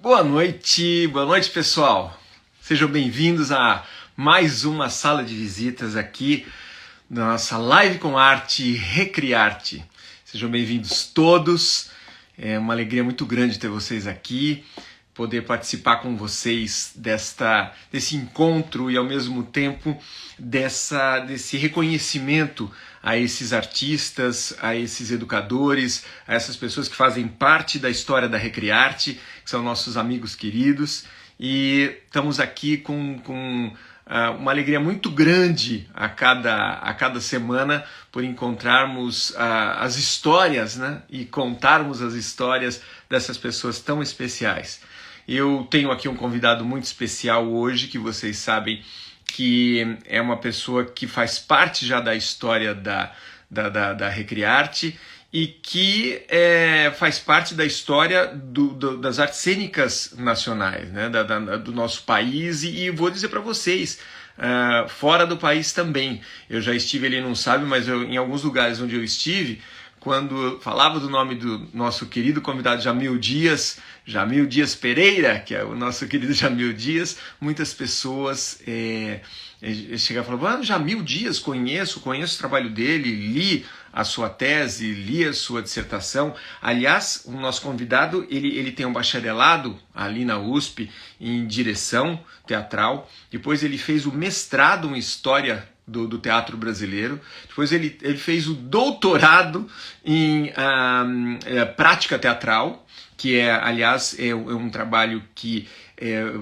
Boa noite pessoal. Sejam bem-vindos a mais uma sala de visitas aqui na nossa Live com Arte Recriarte. Sejam bem-vindos todos. É uma alegria muito grande ter vocês aqui, poder participar com vocês desse encontro e ao mesmo tempo desse reconhecimento a esses artistas, a esses educadores, a essas pessoas que fazem parte da história da Recriarte, que são nossos amigos queridos, e estamos aqui com uma alegria muito grande a cada semana por encontrarmos as histórias, né? E contarmos as histórias dessas pessoas tão especiais. Eu tenho aqui um convidado muito especial hoje, que vocês sabem que é uma pessoa que faz parte já da história da Recriarte e que faz parte da história das artes cênicas nacionais, né, do nosso país e vou dizer para vocês, fora do país também. Eu já estive, ele não sabe, mas em alguns lugares onde eu estive, quando falava do nome do nosso querido convidado Jamil Dias Pereira, que é o nosso querido Jamil Dias, muitas pessoas chegavam e falavam: Jamil Dias, conheço o trabalho dele, li a sua tese, li a sua dissertação. Aliás, o nosso convidado, ele tem um bacharelado ali na USP em direção teatral, depois ele fez o mestrado em História do teatro brasileiro, depois ele fez o doutorado em prática teatral, que aliás, é um trabalho que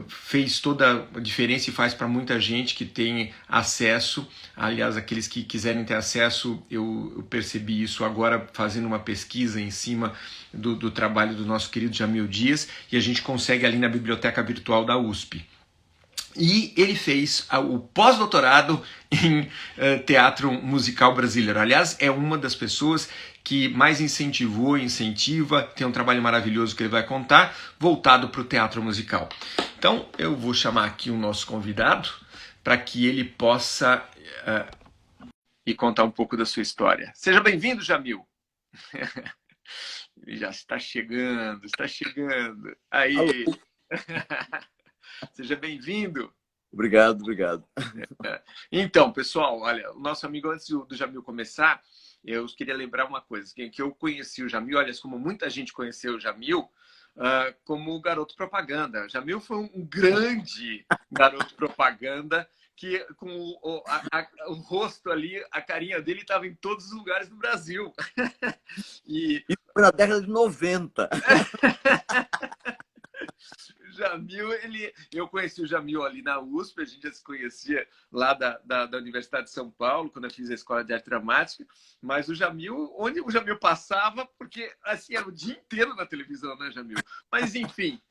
fez toda a diferença e faz para muita gente que tem acesso. Aliás, aqueles que quiserem ter acesso, eu percebi isso agora fazendo uma pesquisa em cima do trabalho do nosso querido Jamil Dias, e a gente consegue ali na biblioteca virtual da USP. E ele fez o pós-doutorado em teatro musical brasileiro. Aliás, é uma das pessoas que mais incentiva, tem um trabalho maravilhoso que ele vai contar, voltado para o teatro musical. Então, eu vou chamar aqui o nosso convidado para que ele possa e contar um pouco da sua história. Seja bem-vindo, Jamil. Ele já está chegando. Aí. Alô. Seja bem-vindo. Obrigado. Então, pessoal, olha, o nosso amigo, antes do Jamil começar, eu queria lembrar uma coisa, que eu conheci o Jamil, aliás, como muita gente conheceu o Jamil, como o garoto propaganda. O Jamil foi um grande garoto propaganda, que com o rosto ali, a carinha dele estava em todos os lugares do Brasil. Isso foi na década de 90. Jamil, eu conheci o Jamil ali na USP, a gente já se conhecia lá da Universidade de São Paulo, quando eu fiz a Escola de Arte Dramática, mas o Jamil, onde o Jamil passava, porque assim, era o dia inteiro na televisão, né, Jamil? Mas, enfim,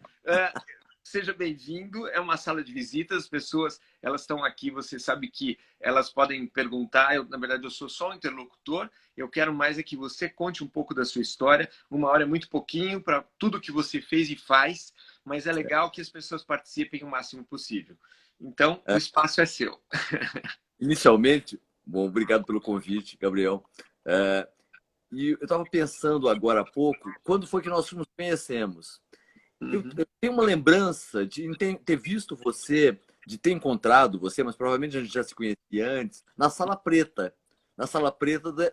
seja bem-vindo, é uma sala de visitas, as pessoas, elas estão aqui, você sabe que elas podem perguntar, na verdade eu sou só o interlocutor, eu quero mais é que você conte um pouco da sua história, 1 hora é muito pouquinho para tudo que você fez e faz, mas é legal que as pessoas participem o máximo possível. Então, o espaço é seu. Inicialmente, bom, obrigado pelo convite, Gabriel. E eu estava pensando agora há pouco, quando foi que nós nos conhecemos? Eu tenho uma lembrança de ter visto você, de ter encontrado você, mas provavelmente a gente já se conhecia antes, na Sala Preta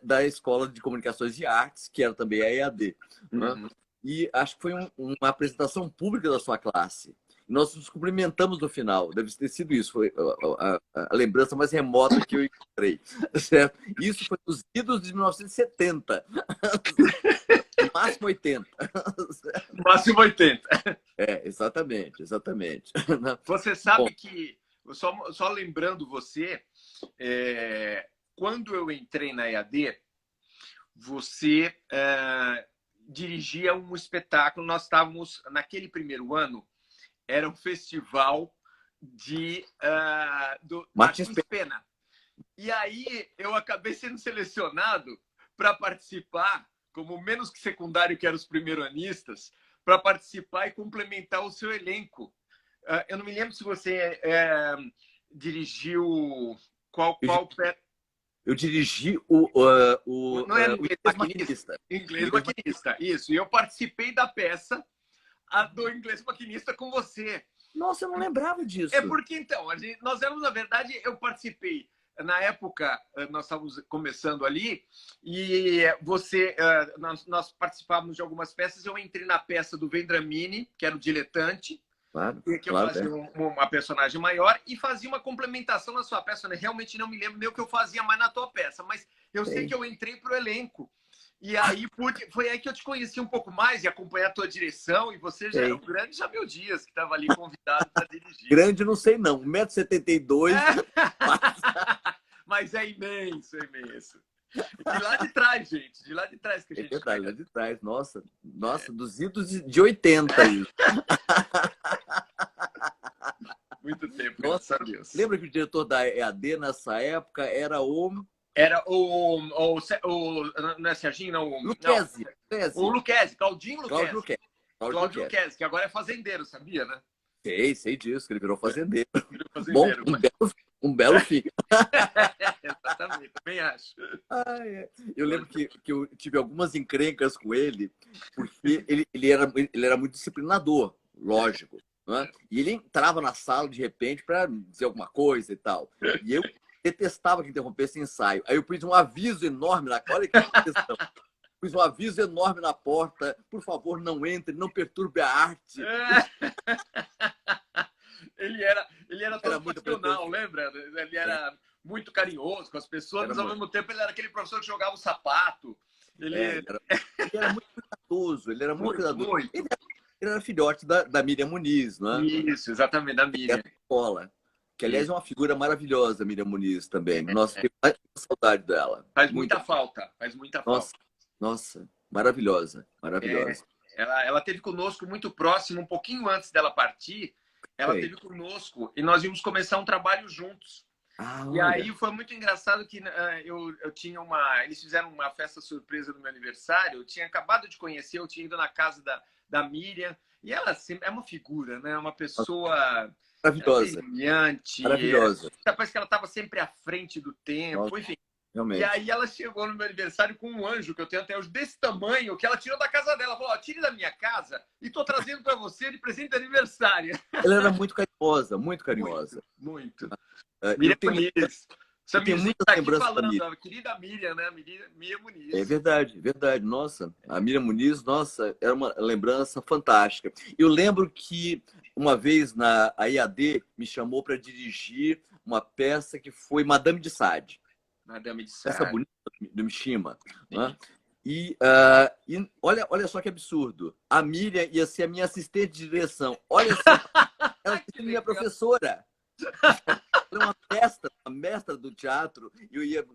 da Escola de Comunicações e Artes, que era também a EAD. Né? E acho que foi uma apresentação pública da sua classe. E nós nos cumprimentamos no final. Deve ter sido isso. Foi a lembrança mais remota que eu encontrei. Certo? Isso foi nos idos de 1970. Máximo 80. Máximo 80. Exatamente. Você sabe que, só lembrando você, quando eu entrei na EAD, você dirigia um espetáculo. Nós estávamos, naquele primeiro ano, era um festival do Martins Pena. E aí eu acabei sendo selecionado para participar, como menos que secundário, que eram os primeiro-anistas, para participar e complementar o seu elenco. Eu não me lembro se você dirigiu qual Eu dirigi não era Inglês Maquinista. Inglês Maquinista, isso. E eu participei da peça. a do Inglês Maquinista com você. Nossa, eu não lembrava disso. É porque, então, nós éramos, na verdade, eu participei. Na época, nós estávamos começando ali e nós participávamos de algumas peças. Eu entrei na peça do Vendramini, que era o diletante, Claro, que eu fazia uma personagem maior e fazia uma complementação na sua peça. Eu realmente não me lembro nem o que eu fazia mais na tua peça, mas eu sei que eu entrei para o elenco. E aí foi aí que eu te conheci um pouco mais e acompanhar a tua direção. E você já era o grande Jamil Dias, que estava ali convidado para dirigir. Grande, não sei não. 1,72 m. Mas é imenso, é imenso. De lá de trás, gente. De lá de trás que a gente... É verdade, lá de trás. Nossa, dos idos de 80. Muito tempo, nossa, graças a Deus. Lembra que o diretor da EAD nessa época era o... Era não é Serginho, não. Luquezzi. O Luquezzi, Claudinho Cláudio Luquezzi. Cláudio Luquezzi, que agora é fazendeiro, sabia, né? Sei disso, que ele virou fazendeiro. Bom, Fazendeiro, um belo filho. Exatamente, também acho. Eu lembro que eu tive algumas encrencas com ele, porque ele era muito disciplinador, lógico. Né? E ele entrava na sala de repente para dizer alguma coisa e tal. E eu detestava que interrompesse ensaio. Aí eu pus um aviso enorme na... Olha que questão. Pus um aviso enorme na porta. Por favor, não entre, não perturbe a arte. Ele era todo profissional, lembra? Ele era muito carinhoso com as pessoas, mas ao mesmo tempo ele era aquele professor que jogava o sapato. Ele era muito cuidadoso. Ele era muito cuidadoso. Ele era filhote da Miriam Muniz, não é? Isso, exatamente, da Miriam. Escola. Que, aliás, é uma figura maravilhosa, Miriam Muniz, também. Nossa, tenho muita saudade dela. Faz muita falta. Nossa, maravilhosa. Ela teve conosco muito próximo, um pouquinho antes dela partir. Ela teve conosco e nós íamos começar um trabalho juntos. E aí foi muito engraçado que eu tinha eles fizeram uma festa surpresa no meu aniversário. Eu tinha acabado de conhecer, eu tinha ido na casa da Miriam. E ela sempre é uma figura, né? Uma pessoa... Maravilhosa. Brilhante. Maravilhosa. Parece que ela estava sempre à frente do tempo. Nossa, enfim. Realmente. E aí ela chegou no meu aniversário com um anjo que eu tenho até hoje desse tamanho, que ela tirou da casa dela. Falou, tire da minha casa e tô trazendo para você de presente de aniversário. Ela era muito carinhosa, muito carinhosa. Muito. Miriam Muniz. Você tem muita lembrança da Miriam. A querida Miriam, né? Miriam Muniz. É verdade. Nossa, a Miriam Muniz, nossa, era uma lembrança fantástica. Eu lembro que uma vez a IAD me chamou para dirigir uma peça que foi Madame de Sade. Madame de Sade. Peça bonita do Mishima. Né? E olha só que absurdo. A Miriam ia ser a minha assistente de direção. Olha só, ela ia minha professora. Era uma mestra do teatro, e eu ia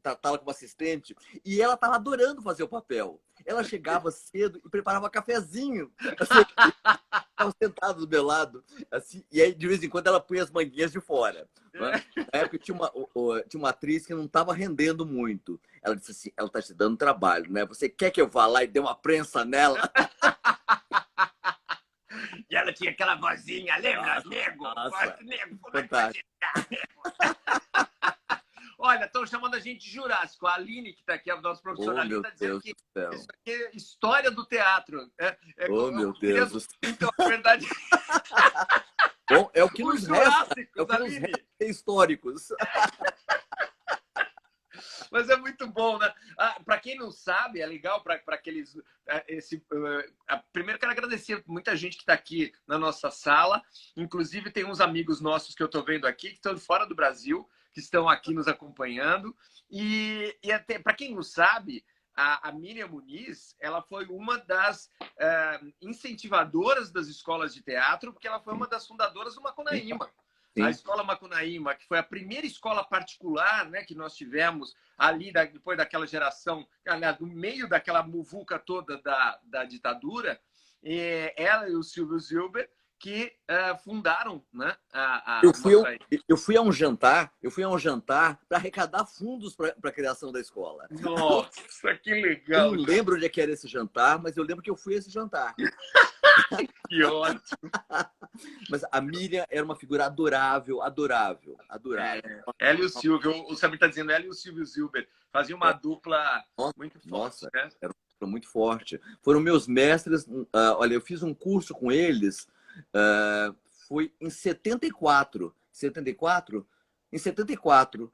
tratá-la como assistente, e ela estava adorando fazer o papel. Ela chegava cedo e preparava cafezinho. Estava sentada do meu lado, assim, e aí de vez em quando ela punha as manguinhas de fora. Né? Na época tinha uma atriz que não estava rendendo muito. Ela disse assim, ela está te dando trabalho, né? Você quer que eu vá lá e dê uma prensa nela? E ela tinha aquela vozinha, lembra? Nego? Fantástico. Olha, estão chamando a gente de Jurássico. A Aline, que está aqui, a nossa profissional, está dizendo que isso aqui é história do teatro. Meu Deus do céu. Então, na verdade... Bom, é o que nos resta. É o que nos resta históricos. Mas é muito bom, né? Para quem não sabe, é legal para aqueles... Primeiro, quero agradecer muita gente que está aqui na nossa sala. Inclusive, tem uns amigos nossos que eu estou vendo aqui, que estão fora do Brasil, que estão aqui nos acompanhando. E até para quem não sabe, a Miriam Muniz, ela foi uma das incentivadoras das escolas de teatro, porque ela foi uma das fundadoras do Macunaíma. Sim. A Escola Macunaíma, que foi a primeira escola particular, né, que nós tivemos ali depois daquela geração, no meio daquela muvuca toda da ditadura, ela e o Silvio Zilber que fundaram, né, eu fui a um jantar para arrecadar fundos para a criação da escola. Nossa, que legal! Eu não lembro onde é que era esse jantar, mas eu lembro que eu fui a esse jantar. Que ótimo! Mas a Miriam era uma figura adorável. Ela e o Silvio, o Samir está dizendo, ela e o Silvio Zilber faziam uma dupla muito forte. Nossa, né? foi muito forte. Foram meus mestres. Olha, eu fiz um curso com eles, foi em 74. 74? Em 74,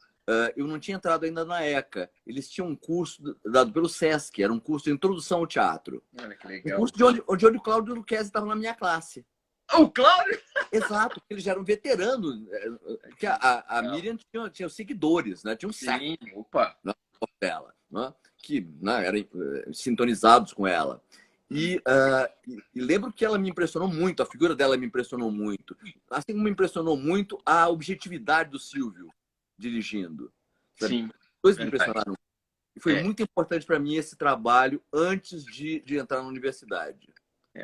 eu não tinha entrado ainda na ECA. Eles tinham um curso dado pelo SESC, era um curso de introdução ao teatro. Olha que Um legal. curso de onde o Cláudio Luquezzi estava na minha classe. O Cláudio? Exato, eles já eram veteranos. Porque a Miriam tinha seguidores, né? Tinha um Sim, opa. dela, né? Que né, eram sintonizados com ela. E lembro que ela me impressionou muito, a figura dela me impressionou muito. Assim como me impressionou muito a objetividade do Silvio dirigindo. Sabe? Sim. Os dois me impressionaram. E foi É. muito importante para mim esse trabalho antes de entrar na universidade.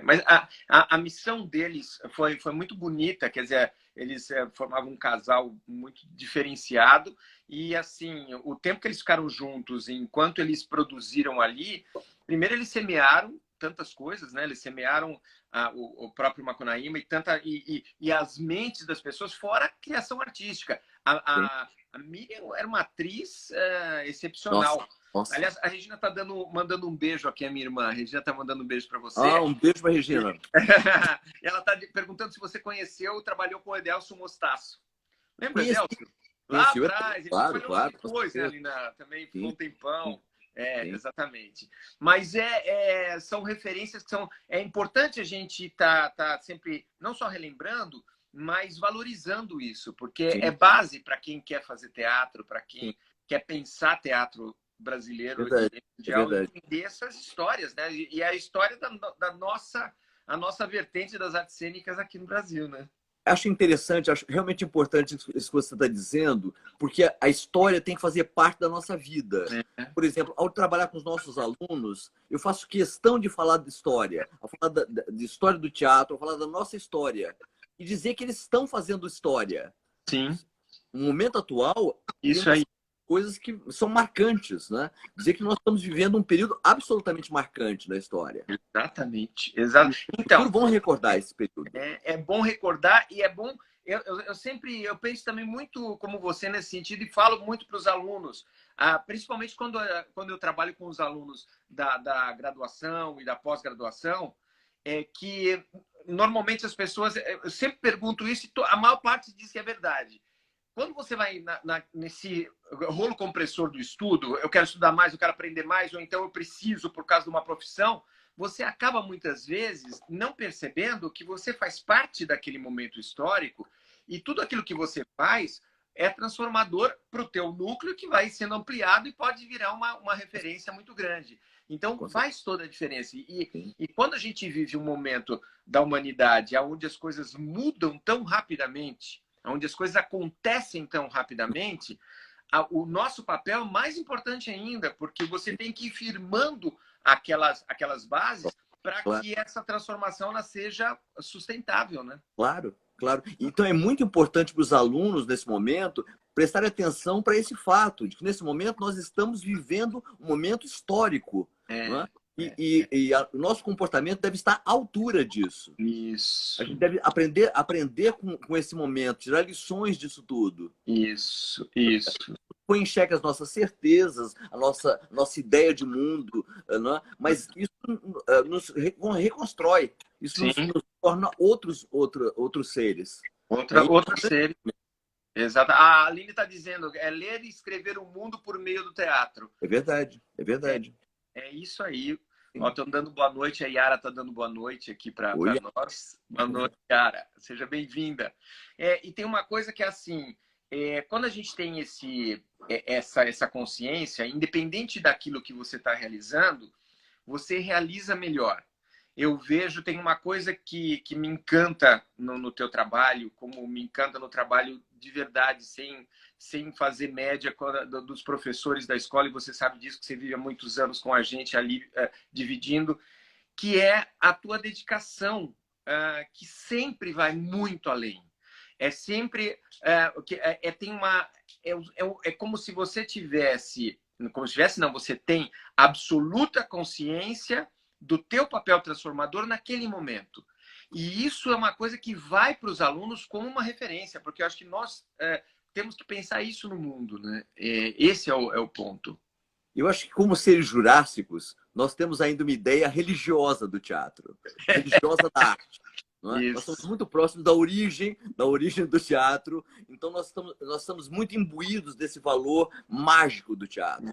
Mas a missão deles foi muito bonita, quer dizer, eles formavam um casal muito diferenciado e, assim, o tempo que eles ficaram juntos, enquanto eles produziram ali, primeiro eles semearam tantas coisas, né? Eles semearam o próprio Macunaíma e as mentes das pessoas, fora a criação artística. A Miriam era uma atriz excepcional. Nossa. Aliás, a Regina está mandando um beijo aqui, a minha irmã. A Regina está mandando um beijo para você. Um beijo para a Regina. Ela está perguntando se você conheceu ou trabalhou com o Edelso Mostaço. Lembra, Edelso? Lá atrás, ele trabalhou depois, né, ali também por um tempão. Exatamente. Mas são referências que são... É importante a gente tá sempre, não só relembrando, mas valorizando isso, porque é base para quem quer fazer teatro, para quem quer pensar teatro brasileiro e mundial, entender essas histórias, né? E a história da nossa vertente das artes cênicas aqui no Brasil, né? Acho interessante, acho realmente importante isso que você está dizendo, porque a história tem que fazer parte da nossa vida. Por exemplo, ao trabalhar com os nossos alunos, eu faço questão de falar de história, ao falar de história do teatro, ao falar da nossa história, e dizer que eles estão fazendo história. Sim. No momento atual, isso aí. Coisas que são marcantes, né? Dizer que nós estamos vivendo um período absolutamente marcante da história. Exatamente. Então, vamos recordar esse período. É bom recordar e é bom... Eu penso também muito como você nesse sentido e falo muito para os alunos, principalmente quando eu trabalho com os alunos da graduação e da pós-graduação, que normalmente as pessoas... Eu sempre pergunto isso e a maior parte diz que é verdade. Quando você vai nesse rolo compressor do estudo, eu quero estudar mais, eu quero aprender mais, ou então eu preciso por causa de uma profissão, você acaba muitas vezes não percebendo que você faz parte daquele momento histórico e tudo aquilo que você faz é transformador para o teu núcleo que vai sendo ampliado e pode virar uma referência muito grande. Então, faz toda a diferença. E quando a gente vive um momento da humanidade onde as coisas mudam tão rapidamente, onde as coisas acontecem tão rapidamente, o nosso papel é mais importante ainda, porque você tem que ir firmando aquelas bases para que essa transformação ela seja sustentável, né? Claro. Então é muito importante para os alunos, nesse momento, prestar atenção para esse fato, de que nesse momento nós estamos vivendo um momento histórico. Não é? E o nosso comportamento deve estar à altura disso. Isso. A gente deve aprender com esse momento, tirar lições disso tudo. Isso. Põe em xeque as nossas certezas, a nossa ideia de mundo, não é? Mas isso nos reconstrói, isso nos torna outros seres. Outros seres. Exato. A Aline está dizendo, ler e escrever o mundo por meio do teatro. É verdade. É isso aí. Estão dando boa noite, a Yara está dando boa noite aqui para nós. Boa noite, Yara. Seja bem-vinda. E tem uma coisa que é assim, quando a gente tem essa consciência, independente daquilo que você está realizando, você realiza melhor. Eu vejo, tem uma coisa que me encanta no teu trabalho, como me encanta no trabalho de verdade, sem fazer média dos professores da escola, e você sabe disso, que você vive há muitos anos com a gente ali, dividindo, que é a tua dedicação, que sempre vai muito além. É sempre... É como se você tivesse... Como se tivesse, não, você tem absoluta consciência do teu papel transformador naquele momento. E isso é uma coisa que vai para os alunos como uma referência, porque eu acho que nós temos que pensar isso no mundo, né? Esse é o ponto. Eu acho que como seres jurássicos, nós temos ainda uma ideia religiosa do teatro, religiosa da arte. Não é? Nós estamos muito próximos da origem do teatro, então nós estamos muito imbuídos desse valor mágico do teatro.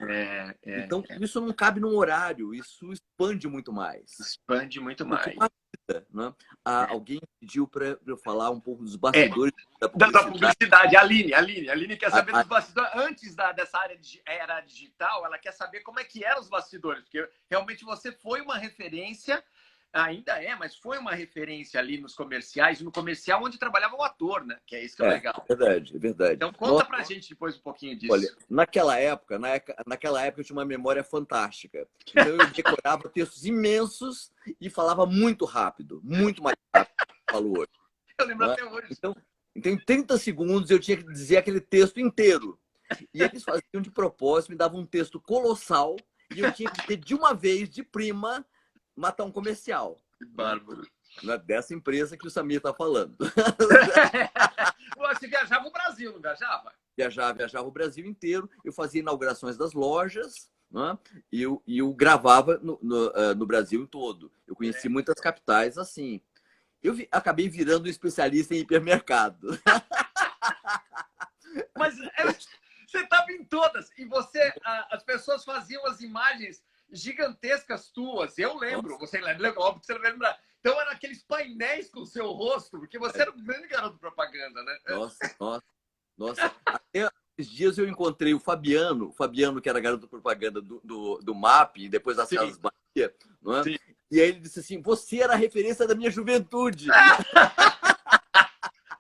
Então, isso não cabe num horário, isso expande muito mais. Expande muito mais. Né? Alguém pediu para eu falar um pouco dos bastidores da publicidade. A Aline quer saber dos bastidores. Antes dessa era digital, ela quer saber como é que eram os bastidores, porque realmente você foi uma referência, ainda mas foi uma referência ali nos comerciais, no comercial onde trabalhava o ator, né? Que é isso que é legal. É verdade. Então conta pra gente depois um pouquinho disso. Olha, naquela época eu tinha uma memória fantástica. Então eu decorava textos imensos e falava muito rápido, muito mais rápido do que eu falo hoje. Eu lembro até hoje. Então, em 30 segundos eu tinha que dizer aquele texto inteiro. E eles faziam de propósito, me davam um texto colossal e eu tinha que ter de uma vez, de prima, matar um comercial. Que bárbaro. Dessa empresa que o Samir está falando. Você viajava o Brasil, não viajava? Viajava o Brasil inteiro. Eu fazia inaugurações das lojas, né? E eu gravava no Brasil todo. Eu conheci muitas capitais assim. Eu acabei virando um especialista em hipermercado. Mas você estava em todas. E as pessoas faziam as imagens gigantescas tuas. Eu lembro. Nossa. Você lembra? Óbvio que você não vai lembrar. Então eram aqueles painéis com o seu rosto, porque você era um grande garoto de propaganda, né? Nossa. Até esses dias eu encontrei o Fabiano, que era garoto de propaganda do MAP, e depois das Casas Bahia, não é? Sim. E aí ele disse assim, você era a referência da minha juventude.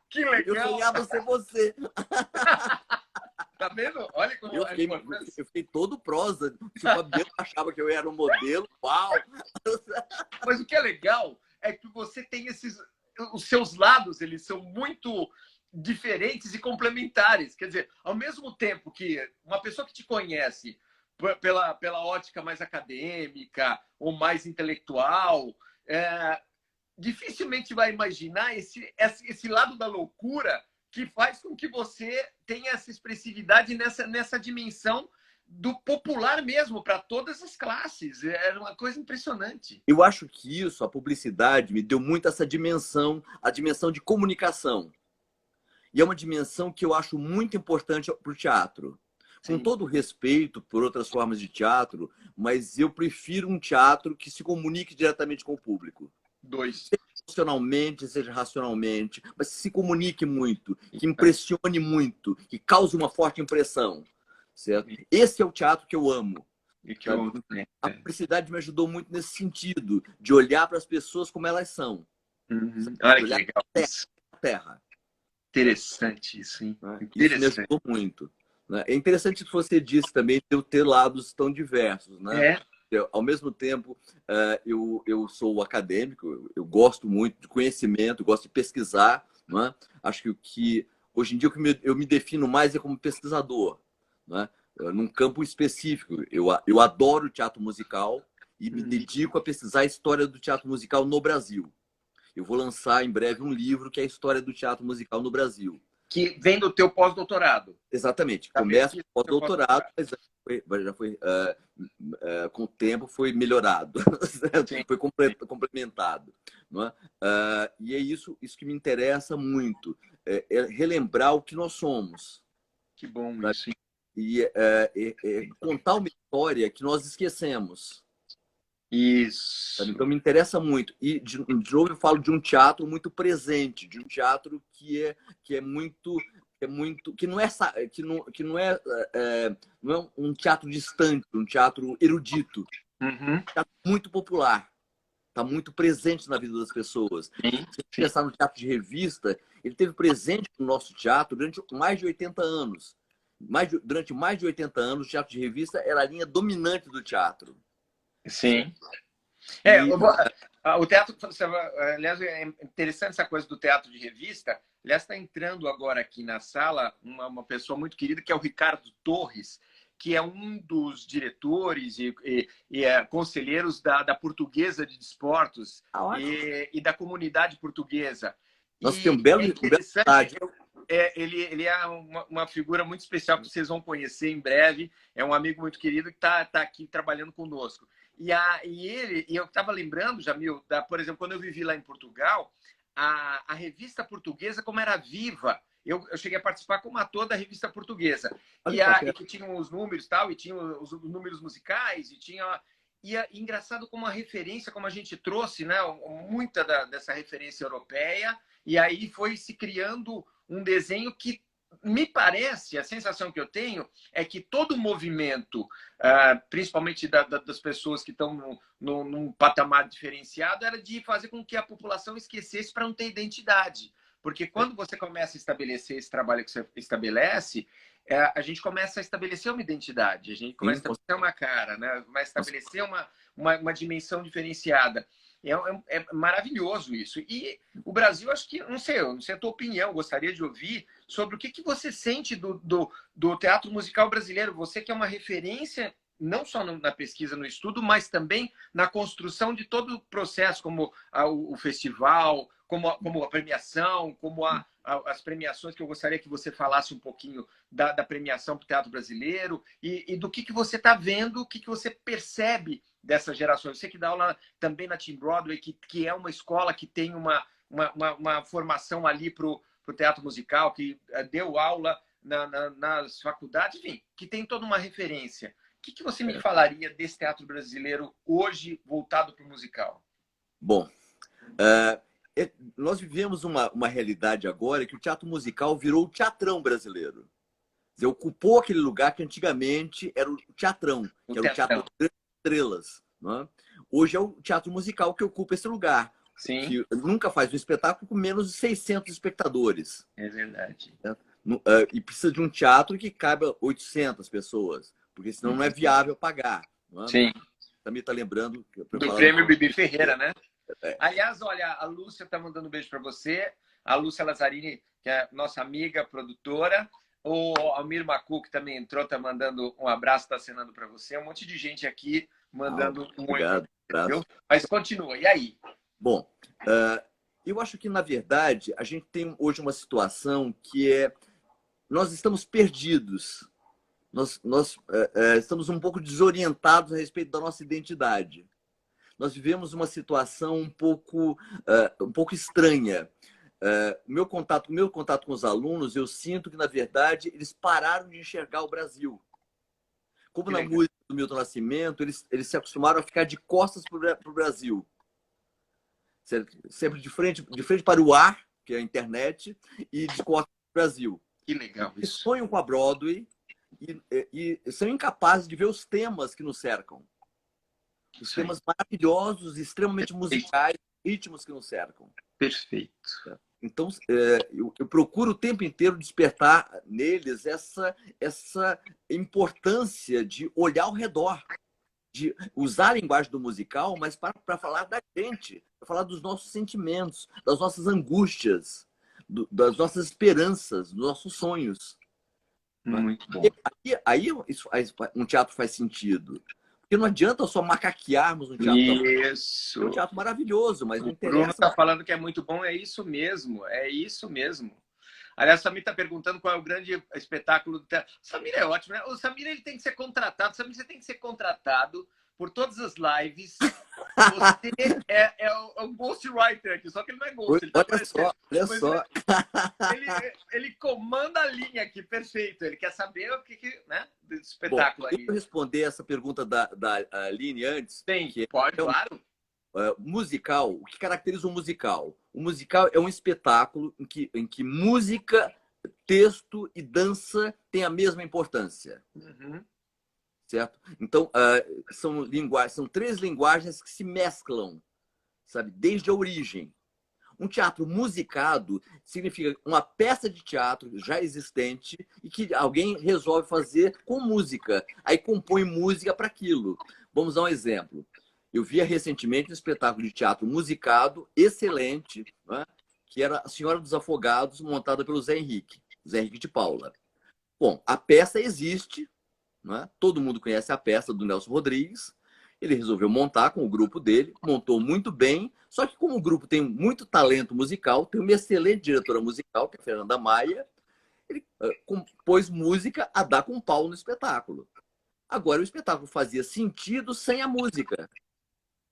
Que legal! Eu sonhava ser você. Tá vendo? Olha como eu fiquei todo prosa. Se o Fabiano achava que eu era um modelo, uau! Mas o que é legal é que você tem os seus lados, eles são muito diferentes e complementares. Quer dizer, ao mesmo tempo que uma pessoa que te conhece pela ótica mais acadêmica ou mais intelectual, dificilmente vai imaginar esse lado da loucura que faz com que você tenha essa expressividade nessa dimensão do popular mesmo, para todas as classes. Era uma coisa impressionante. Eu acho que a publicidade, me deu muito essa dimensão, a dimensão de comunicação. E é uma dimensão que eu acho muito importante para o teatro. Sim. Com todo respeito por outras formas de teatro, mas eu prefiro um teatro que se comunique diretamente com o público. Seja emocionalmente, seja racionalmente, mas se comunique muito, que impressione muito, que cause uma forte impressão. Certo? Esse é o teatro que eu amo. A publicidade me ajudou muito nesse sentido, de olhar para as pessoas como elas são. Olha que legal. Terra. Interessante isso, hein? Isso me ajudou muito. É interessante que você disse também de eu ter lados tão diversos, né? Ao mesmo tempo, eu sou acadêmico, eu gosto muito de conhecimento, gosto de pesquisar, né? Acho que hoje em dia eu me defino mais como pesquisador, né? Num campo específico. Eu adoro teatro musical e me dedico a pesquisar a história do teatro musical no Brasil. Eu vou lançar em breve um livro que é a história do teatro musical no Brasil. Que vem do teu pós-doutorado. Exatamente. Começa com pós-doutorado, mas já foi com o tempo foi melhorado, foi complementado. Não é? E é isso que me interessa muito, é relembrar o que nós somos. Que bom isso. E contar uma história que nós esquecemos. Isso. Então me interessa muito. E de novo eu falo de um teatro muito presente, de um teatro que não é um teatro distante, um teatro erudito, um teatro muito popular, está muito presente na vida das pessoas. Se pensar no teatro de revista, ele esteve presente no nosso teatro durante mais de 80 anos. Durante mais de 80 anos, o teatro de revista era a linha dominante do teatro. Sim. O teatro, aliás, é interessante essa coisa do teatro de revista. Aliás, está entrando agora aqui na sala uma pessoa muito querida, que é o Ricardo Torres, que é um dos diretores e conselheiros da Portuguesa de Desportos e da comunidade portuguesa. Nossa, tem um belo interessante. Ele é uma figura muito especial que vocês vão conhecer em breve. É um amigo muito querido que está aqui trabalhando conosco. E eu estava lembrando, Jamil, por exemplo, quando eu vivi lá em Portugal, a revista portuguesa, como era viva, eu cheguei a participar como ator da revista portuguesa. E que tinha os números tal, e tinha os números musicais, e engraçado como a referência, como a gente trouxe, né, muita dessa referência europeia, e aí foi se criando um desenho que me parece, a sensação que eu tenho é que todo o movimento, principalmente das pessoas que estão num patamar diferenciado, era de fazer com que a população esquecesse para não ter identidade. Porque quando você começa a estabelecer esse trabalho que você estabelece, a gente começa a estabelecer uma identidade, a gente começa a estabelecer uma cara, né? Começa a estabelecer uma dimensão diferenciada. É maravilhoso isso. E o Brasil, acho que, não sei a tua opinião, gostaria de ouvir sobre o que você sente do teatro musical brasileiro. Você que é uma referência, não só na pesquisa, no estudo, mas também na construção de todo o processo, como o festival, como a premiação, como as premiações, que eu gostaria que você falasse um pouquinho da premiação para o teatro brasileiro e do que você está vendo, o que você percebe dessas gerações. Você que dá aula também na Team Broadway, que é uma escola que tem uma formação ali para o teatro musical, que deu aula nas faculdades, enfim, que tem toda uma referência. O que você me falaria desse teatro brasileiro hoje voltado para o musical? Bom, nós vivemos uma realidade agora que o teatro musical virou o teatrão brasileiro. Quer dizer, ocupou aquele lugar que antigamente era o teatrão, que era o teatro das estrelas. Não é? Hoje é o teatro musical que ocupa esse lugar. Sim. Que nunca faz um espetáculo com menos de 600 espectadores. É verdade. E precisa de um teatro que caiba 800 pessoas, porque senão não é viável pagar. Não é? Sim. Também está lembrando... Do prêmio Bibi Ferreira, né? Aliás, olha, a Lúcia está mandando um beijo para você. A Lúcia Lazzarini, que é nossa amiga, produtora. O Almir Macu, que também entrou, está mandando um abraço, está assinando para você. Um monte de gente aqui mandando um obrigado, oi. Mas continua, e aí? Bom, eu acho que, na verdade, a gente tem hoje uma situação que nós estamos perdidos. Nós estamos um pouco desorientados a respeito da nossa identidade. Nós vivemos uma situação um pouco estranha. Meu contato com os alunos, eu sinto que, na verdade, eles pararam de enxergar o Brasil. Como na música do Milton Nascimento, eles se acostumaram a ficar de costas para o Brasil. Sempre de frente para o ar, que é a internet, e de costas para o Brasil. Que legal isso. Eles sonham com a Broadway e são incapazes de ver os temas que nos cercam. Os temas maravilhosos, extremamente musicais, ritmos que nos cercam. Perfeito. Então, eu procuro o tempo inteiro despertar neles essa importância de olhar ao redor, de usar a linguagem do musical, mas para falar da gente, para falar dos nossos sentimentos, das nossas angústias, das nossas esperanças, dos nossos sonhos. Muito bom. Aí um teatro faz sentido. Porque não adianta só macaquearmos um teatro. Isso. É um teatro maravilhoso, mas não interessa. O Bruno está falando que é muito bom, é isso mesmo, é isso mesmo. Aliás, o Samir está perguntando qual é o grande espetáculo do teatro. O Samir é ótimo, né? O Samir ele tem que ser contratado. Samir, você tem que ser contratado por todas as lives. Você é o ghostwriter aqui, só que ele não é ghost. Ele olha só. Ele comanda a linha aqui, perfeito. Ele quer saber o que né, do espetáculo. Bom, aí. Deixa eu responder essa pergunta da Aline antes. Tem, pode, claro. Musical, o que caracteriza um musical? O musical é um espetáculo em que música, texto e dança têm a mesma importância. Uhum. Certo? Então, são três linguagens que se mesclam, sabe? Desde a origem. Um teatro musicado significa uma peça de teatro já existente e que alguém resolve fazer com música. Aí compõe música para aquilo. Vamos dar um exemplo. Eu via recentemente um espetáculo de teatro musicado excelente, né? Que era A Senhora dos Afogados, montada pelo Zé Henrique de Paula. Bom, a peça existe, né? Todo mundo conhece a peça do Nelson Rodrigues. Ele resolveu montar com o grupo dele, montou muito bem, só que como o grupo tem muito talento musical, tem uma excelente diretora musical, que é a Fernanda Maia, ele compôs música a dar com pau no espetáculo. Agora, o espetáculo fazia sentido sem a música.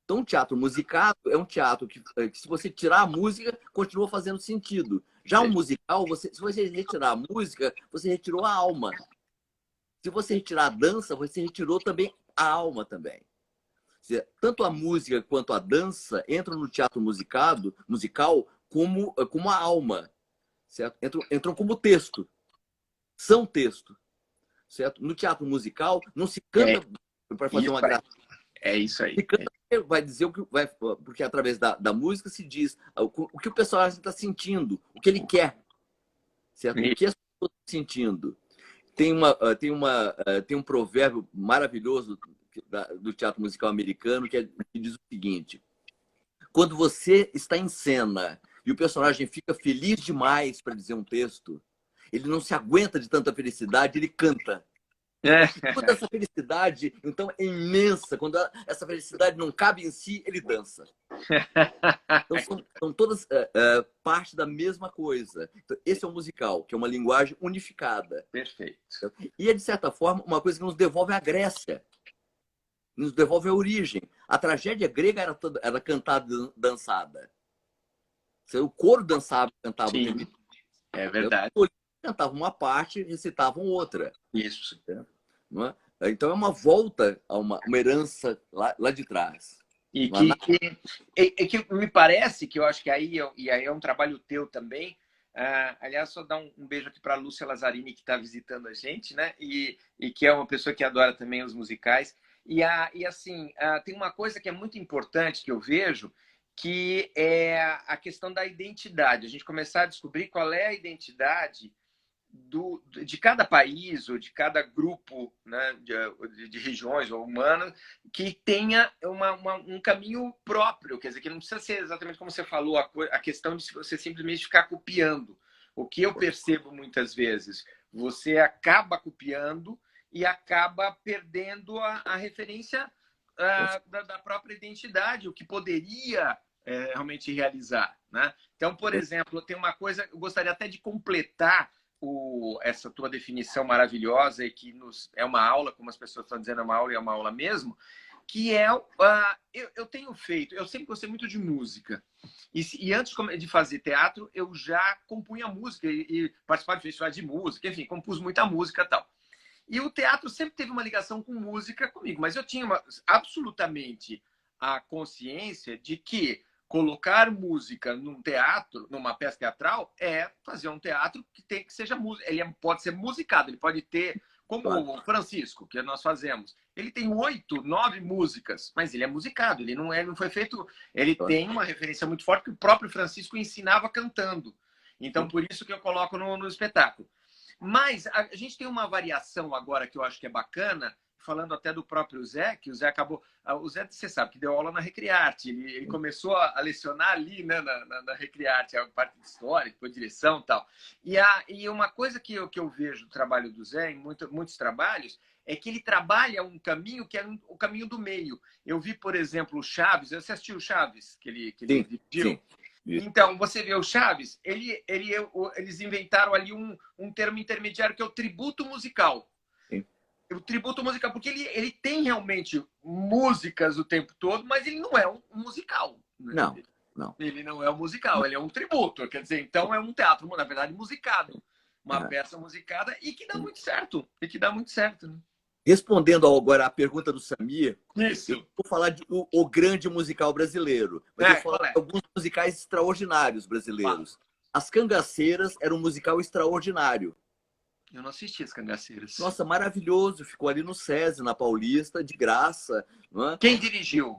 Então, um teatro musicado é um teatro que se você tirar a música, continua fazendo sentido. Já um musical, se você retirar a música, você retirou a alma. Se você retirar a dança, você retirou também a alma também. Tanto a música quanto a dança entram no teatro musical como a alma, certo? Entram como texto, são texto, certo? No teatro musical não se canta para fazer uma graça. É isso aí. Se canta, vai dizer o que vai, porque através da música se diz o que o personagem está sentindo, o que ele quer, certo? O que as pessoas estão sentindo. Tem um provérbio maravilhoso do teatro musical americano que diz o seguinte: quando você está em cena e o personagem fica feliz demais para dizer um texto, ele não se aguenta de tanta felicidade, ele canta. E quando essa felicidade, então, é imensa, quando essa felicidade não cabe em si, ele dança. Então, são todas parte da mesma coisa. Então, esse é um musical, que é uma linguagem unificada. Perfeito. E é, de certa forma, uma coisa que nos devolve a Grécia. Nos devolve a origem. A tragédia grega era cantada e dançada. O coro dançava e cantava. Sim, é verdade. Cantavam uma parte e recitavam outra. Isso. Não é? Então é uma volta a uma herança lá de trás. E que me parece que eu acho que aí é um trabalho teu também. Aliás, só dar um beijo aqui para a Lúcia Lazzarini, que está visitando a gente, né? E que é uma pessoa que adora também os musicais. E assim, tem uma coisa que é muito importante que eu vejo, que é a questão da identidade. A gente começar a descobrir qual é a identidade de cada país ou de cada grupo, né, de regiões ou humanas que tenha um caminho próprio. Quer dizer, que não precisa ser exatamente como você falou, a questão de você simplesmente ficar copiando. O que eu percebo muitas vezes, você acaba copiando e acaba perdendo a referência da própria identidade, o que poderia realmente realizar, né? Então, por exemplo, tem uma coisa, eu gostaria até de completar essa tua definição maravilhosa e que é uma aula, como as pessoas estão dizendo, é uma aula e é uma aula mesmo, que é eu tenho feito, eu sempre gostei muito de música e antes de fazer teatro eu já compunha música e participava de festivais de música, enfim, compus muita música e tal. E o teatro sempre teve uma ligação com música comigo, mas eu tinha absolutamente a consciência de que colocar música num teatro, numa peça teatral, é fazer um teatro que seja música. Ele pode ser musicado, ele pode ter, como o Francisco, que nós fazemos. Ele tem 8, 9 músicas, mas ele é musicado, ele não foi feito. Ele tem uma referência muito forte que o próprio Francisco ensinava cantando. Então, por isso que eu coloco no espetáculo. Mas a gente tem uma variação agora que eu acho que é bacana, falando até do próprio Zé, que o Zé acabou... O Zé, você sabe, que deu aula na Recriarte. Ele começou a lecionar ali, né, na Recriarte, a parte de história, depois direção e tal. E uma coisa que eu vejo do trabalho do Zé, em muitos trabalhos, é que ele trabalha um caminho que é o caminho do meio. Eu vi, por exemplo, o Chaves. Você assistiu o Chaves? Que ele dirigiu? Sim. Então, você vê o Chaves, eles inventaram ali um termo intermediário que é o tributo musical. Sim. O tributo musical, porque ele tem realmente músicas o tempo todo, mas ele não é um musical. Né? Não. Ele não é um musical, ele é um tributo. Quer dizer, então é um teatro, na verdade, musicado. Uma peça musicada e que dá muito certo. Né? Respondendo agora à pergunta do Samir, Isso. Eu vou falar de o grande musical brasileiro. Mas eu vou falar de alguns musicais extraordinários brasileiros. As Cangaceiras era um musical extraordinário. Eu não assisti As Cangaceiras. Nossa, maravilhoso. Ficou ali no SESI, na Paulista, de graça. Não é? Quem dirigiu?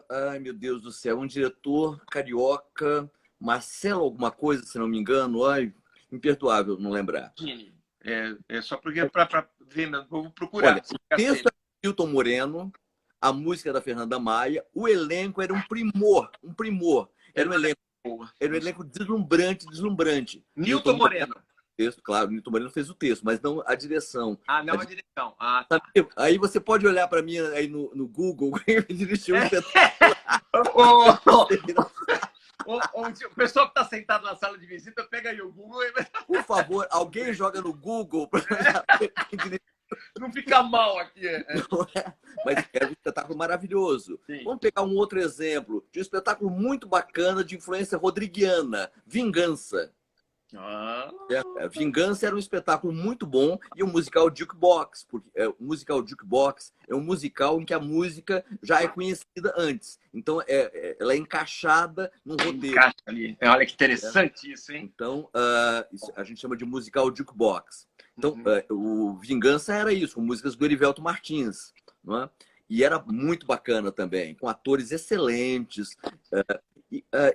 Ai, meu Deus do céu. Um diretor carioca, Marcelo alguma coisa, se não me engano. Ai, imperdoável não lembrar. É só porque para ver, vou procurar. Olha, o texto é de Milton Moreno, a música da Fernanda Maia, o elenco era um primor. Era um elenco deslumbrante. Milton Moreno. Texto, claro, o Milton Moreno fez o texto, mas não a direção. Não a direção. Tá. Aí você pode olhar para mim aí no Google e dirigir um O pessoal que está sentado na sala de visita, pega aí o Google e... Por favor, alguém joga no Google. não fica mal aqui. Não é? Mas era um espetáculo maravilhoso. Sim. Vamos pegar um outro exemplo de um espetáculo muito bacana de influência rodriguiana, Vingança. Ah. Vingança era um espetáculo muito bom e um musical jukebox, porque o musical jukebox é um musical em que a música já é conhecida antes. Então, ela é encaixada num roteiro. Encaixa ali. Olha que interessante isso, hein? Então, isso a gente chama de musical jukebox. Então, o Vingança era isso, com músicas do Erivelto Martins, não é? E era muito bacana também, com atores excelentes.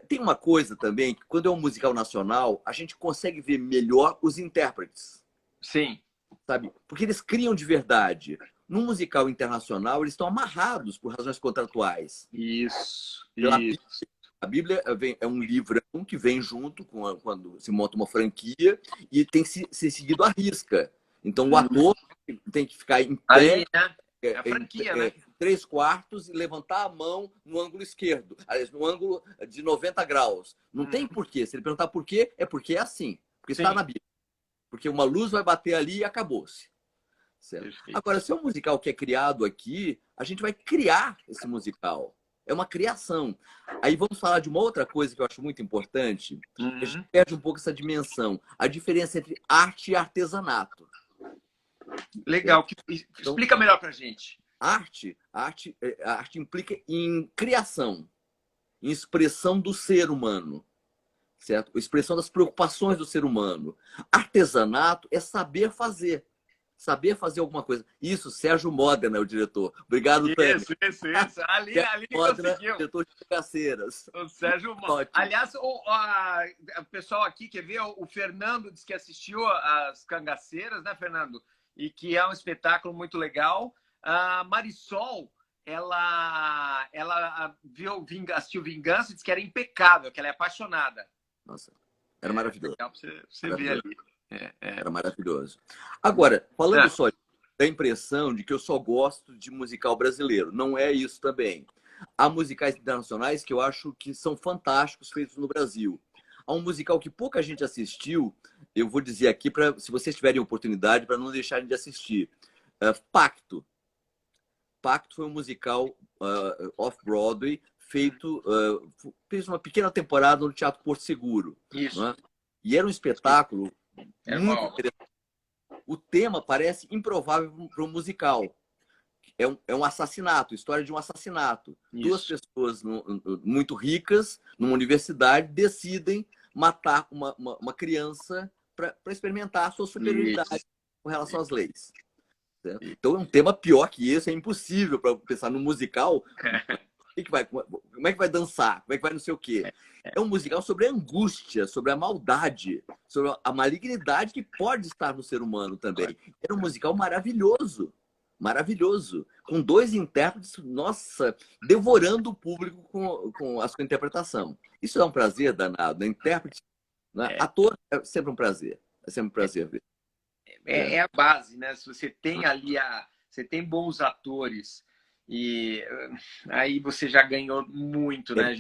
Tem uma coisa também, que quando é um musical nacional, a gente consegue ver melhor os intérpretes. Sim. Sabe? Porque eles criam de verdade. No musical internacional, eles estão amarrados por razões contratuais. Isso. A Bíblia é um livrão que vem junto quando se monta uma franquia e tem que ser seguido à risca. Então, o ator tem que ficar em pé, ali, né? É a franquia, né? 3/4 e levantar a mão no ângulo esquerdo, no ângulo de 90 graus. Não tem porquê. Se ele perguntar por quê, é porque é assim. Porque está na Bíblia. Porque uma luz vai bater ali e acabou-se. Agora, se é um musical que é criado aqui, a gente vai criar esse musical. É uma criação. Aí vamos falar de uma outra coisa que eu acho muito importante. A gente perde um pouco essa dimensão. A diferença entre arte e artesanato. Legal. Explica melhor pra gente. A arte implica em criação, em expressão do ser humano, certo? Expressão das preocupações do ser humano. Artesanato é saber fazer alguma coisa. Isso, Sérgio Modena é o diretor. Obrigado, Tânia. Isso. Ali Modena, conseguiu. diretor de Cangaceiras. O Sérgio Modena. Aliás, o pessoal aqui quer ver, o Fernando disse que assistiu às Cangaceiras, né, Fernando? E que é um espetáculo muito legal. A Marisol, ela assistiu Vingança e disse que era impecável, que ela é apaixonada. Nossa, era maravilhoso. Legal pra você ver ali. Era maravilhoso. Agora, falando só da impressão de que eu só gosto de musical brasileiro, não é isso também. Há musicais internacionais que eu acho que são fantásticos, feitos no Brasil. Há um musical que pouca gente assistiu, eu vou dizer aqui, se vocês tiverem oportunidade, para não deixarem de assistir. Pacto. Pacto foi um musical off-Broadway, fez uma pequena temporada no Teatro Porto Seguro. Isso. Né? E era um espetáculo muito interessante. O tema parece improvável para um musical. É um assassinato, história de um assassinato. Isso. Duas pessoas muito ricas, numa universidade, decidem matar uma criança para experimentar a sua superioridade com relação às leis. Certo? Então é um tema pior que esse, é impossível para pensar no musical. Como é que vai dançar? Como é que vai não sei o quê? É um musical sobre a angústia, sobre a maldade, sobre a malignidade que pode estar no ser humano também. Era um musical maravilhoso. Maravilhoso. Com dois intérpretes, nossa, devorando o público com a sua interpretação. Isso é um prazer danado. Né? Intérprete, né? Ator é sempre um prazer. É sempre um prazer ver. É a base, né? Se você tem ali você tem bons atores e aí você já ganhou muito, né?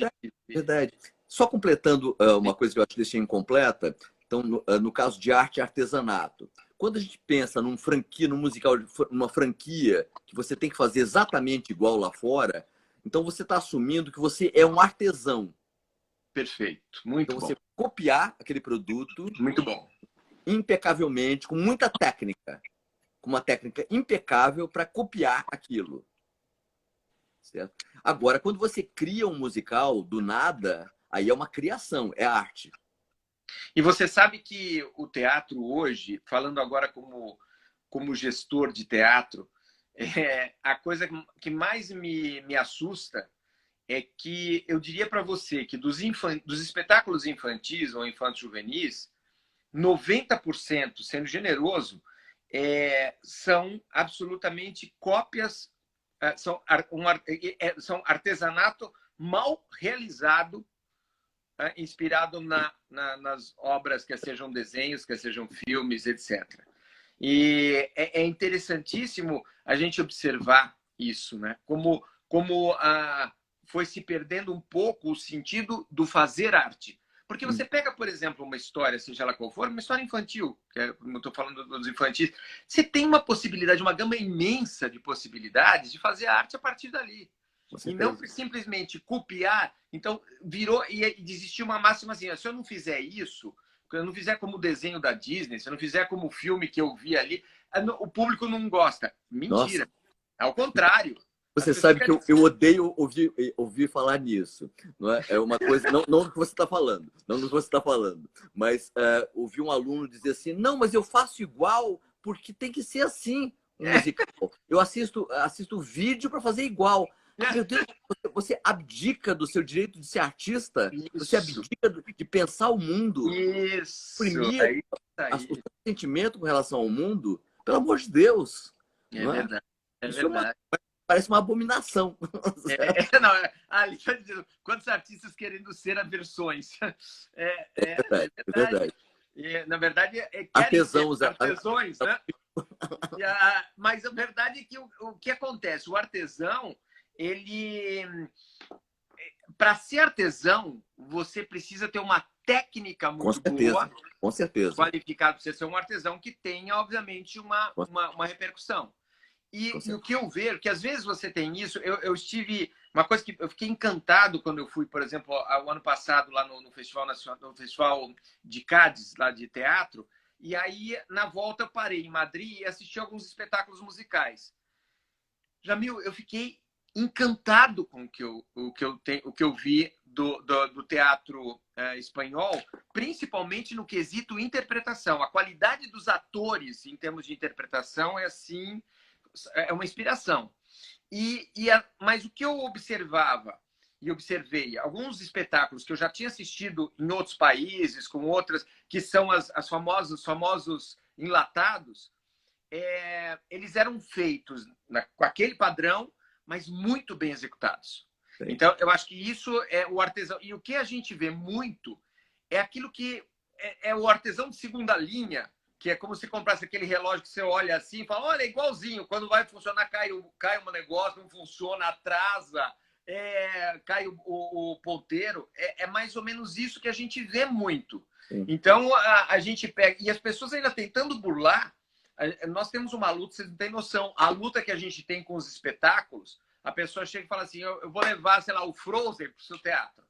Verdade. Só completando uma coisa que eu acho que deixei incompleta, então, no caso de arte e artesanato. Quando a gente pensa num musical, numa franquia, que você tem que fazer exatamente igual lá fora, então você está assumindo que você é um artesão. Perfeito. Muito então, bom. Você copiar aquele produto. Muito bom. Impecavelmente, com muita técnica. Com uma técnica impecável para copiar aquilo. Certo? Agora, quando você cria um musical do nada, aí é uma criação, é arte. E você sabe que o teatro hoje, falando agora como gestor de teatro, a coisa que mais me assusta é que eu diria para você que dos espetáculos infantis ou infanto-juvenis, 90%, sendo generoso, são absolutamente cópias, são artesanato mal realizado, inspirado nas obras, quer sejam desenhos, quer sejam filmes, etc. E é interessantíssimo a gente observar isso, né? Como foi se perdendo um pouco o sentido do fazer arte. Porque você pega, por exemplo, uma história, seja ela qual for, uma história infantil, que é, como eu estou falando dos infantis, você tem uma possibilidade, uma gama imensa de possibilidades de fazer arte a partir dali. E não simplesmente copiar. Então, virou e desistiu uma máxima assim: se eu não fizer isso, se eu não fizer como o desenho da Disney, se eu não fizer como o filme que eu vi ali, o público não gosta. Mentira. Nossa. Ao contrário. Você sabe que eu odeio ouvir falar nisso. Não é? É uma coisa, não no que você está falando, não no que você está falando, mas ouvi um aluno dizer assim: não, mas eu faço igual porque tem que ser assim um musical. Eu assisto vídeo para fazer igual. Meu Deus, você abdica do seu direito de ser artista, você abdica de pensar o mundo, exprimir o seu sentimento com relação ao mundo, pelo amor de Deus. É verdade. É verdade. Parece uma abominação. Não, ali está dizendo quantos artistas querendo ser aversões. É verdade. Na verdade, artesãos, artesões, né? Mas a verdade é que o que acontece? O artesão, ele... Para ser artesão, você precisa ter uma técnica muito boa. Com certeza. Qualificado para você ser um artesão que tenha, obviamente, uma repercussão. E o que eu vejo, que às vezes você tem isso, eu estive... Uma coisa que eu fiquei encantado quando eu fui, por exemplo, o ano passado lá no Festival Nacional, no Festival de Cádiz, lá de teatro, e aí, na volta, eu parei em Madrid e assisti alguns espetáculos musicais. Jamil, eu fiquei encantado com o que eu vi do teatro espanhol, principalmente no quesito interpretação. A qualidade dos atores, em termos de interpretação, é assim... É uma inspiração. Mas o que eu observava e observei, alguns espetáculos que eu já tinha assistido em outros países, com outras, que são os famosos enlatados, eles eram feitos com aquele padrão, mas muito bem executados. Sim. Então, eu acho que isso é o artesão. E o que a gente vê muito é aquilo que é o artesão de segunda linha, que é como se comprasse aquele relógio que você olha assim e fala: olha, é igualzinho. Quando vai funcionar, cai um negócio, não funciona, atrasa, cai o ponteiro. É mais ou menos isso que a gente vê muito. Sim. Então, a gente pega... E as pessoas ainda tentando burlar. Nós temos uma luta, vocês não têm noção. A luta que a gente tem com os espetáculos, a pessoa chega e fala assim: eu vou levar, sei lá, o Frozen para o seu teatro.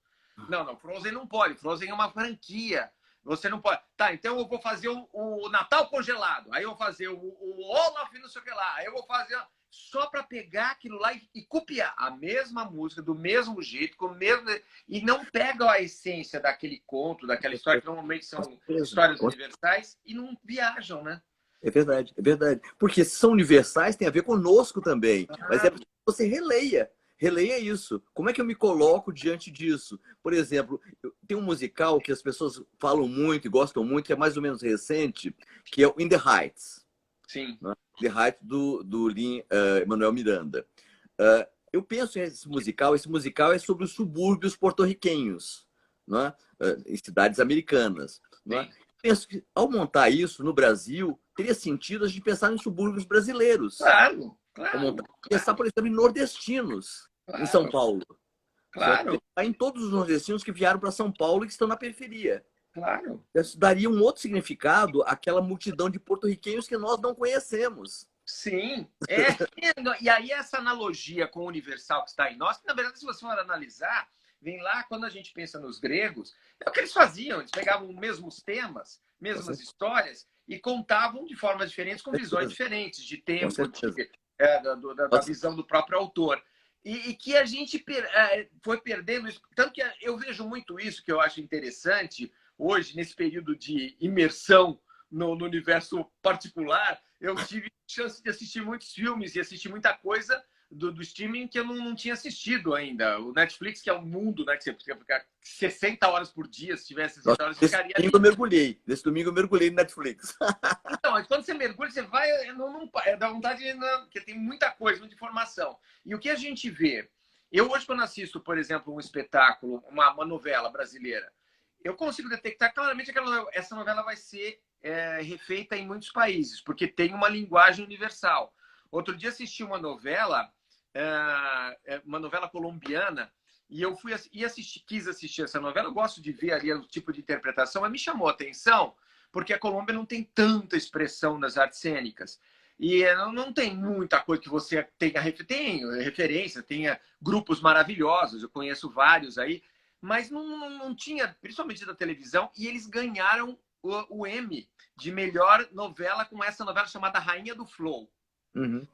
Não, Frozen não pode. Frozen é uma franquia. Você não pode. Tá, então eu vou fazer o Natal congelado. Aí eu vou fazer o Olaf não sei o que lá. Aí eu vou fazer só para pegar aquilo lá e copiar a mesma música, do mesmo jeito, com o mesmo... E não pega a essência daquele conto, daquela história, que normalmente são histórias universais, e não viajam, né? É verdade, é verdade. Porque se são universais, tem a ver conosco também. Mas é porque você releia isso. Como é que eu me coloco diante disso? Por exemplo, tem um musical que as pessoas falam muito e gostam muito, que é mais ou menos recente, que é o In the Heights. Sim. Né? The Heights do Lin-Manuel Miranda. Eu penso nesse musical. Esse musical é sobre os subúrbios porto-riquenhos, né? Em cidades americanas. Né? Penso que, ao montar isso no Brasil, teria sentido a gente pensar em subúrbios brasileiros. Claro. Pensar, por exemplo, em nordestinos em São Paulo. Claro. Em todos os nordestinos que vieram para São Paulo e que estão na periferia. Claro. Isso daria um outro significado àquela multidão de porto-riquenhos que nós não conhecemos. Sim. E aí essa analogia com o universal que está em nós, que na verdade, se você for analisar, vem lá, quando a gente pensa nos gregos, é o que eles faziam. Eles pegavam os mesmos temas, mesmas histórias, e contavam de formas diferentes, com visões diferentes, de tempo, da visão do próprio autor. E que a gente foi perdendo isso. Tanto que eu vejo muito isso, que eu acho interessante, hoje, nesse período de imersão no universo particular, eu tive chance de assistir muitos filmes e assistir muita coisa do streaming que eu não tinha assistido ainda. O Netflix, que é um mundo, né, que você precisa ficar 60 horas por dia, se tivesse 60 horas, você ficaria... Nesse domingo eu mergulhei no Netflix. Então, mas quando você mergulha, você vai... dá vontade de... Porque tem muita coisa, muita informação. E o que a gente vê... Eu hoje, quando assisto, por exemplo, um espetáculo, uma novela brasileira, eu consigo detectar claramente que essa novela vai ser refeita em muitos países, porque tem uma linguagem universal. Outro dia assisti uma novela colombiana e eu quis assistir essa novela. Eu gosto de ver ali o tipo de interpretação, mas me chamou a atenção porque a Colômbia não tem tanta expressão nas artes cênicas. E não tem muita coisa que você tenha referência, tenha grupos maravilhosos, eu conheço vários aí, mas não tinha, principalmente da televisão, e eles ganharam o Emmy de melhor novela com essa novela chamada Rainha do Flow. Uhum.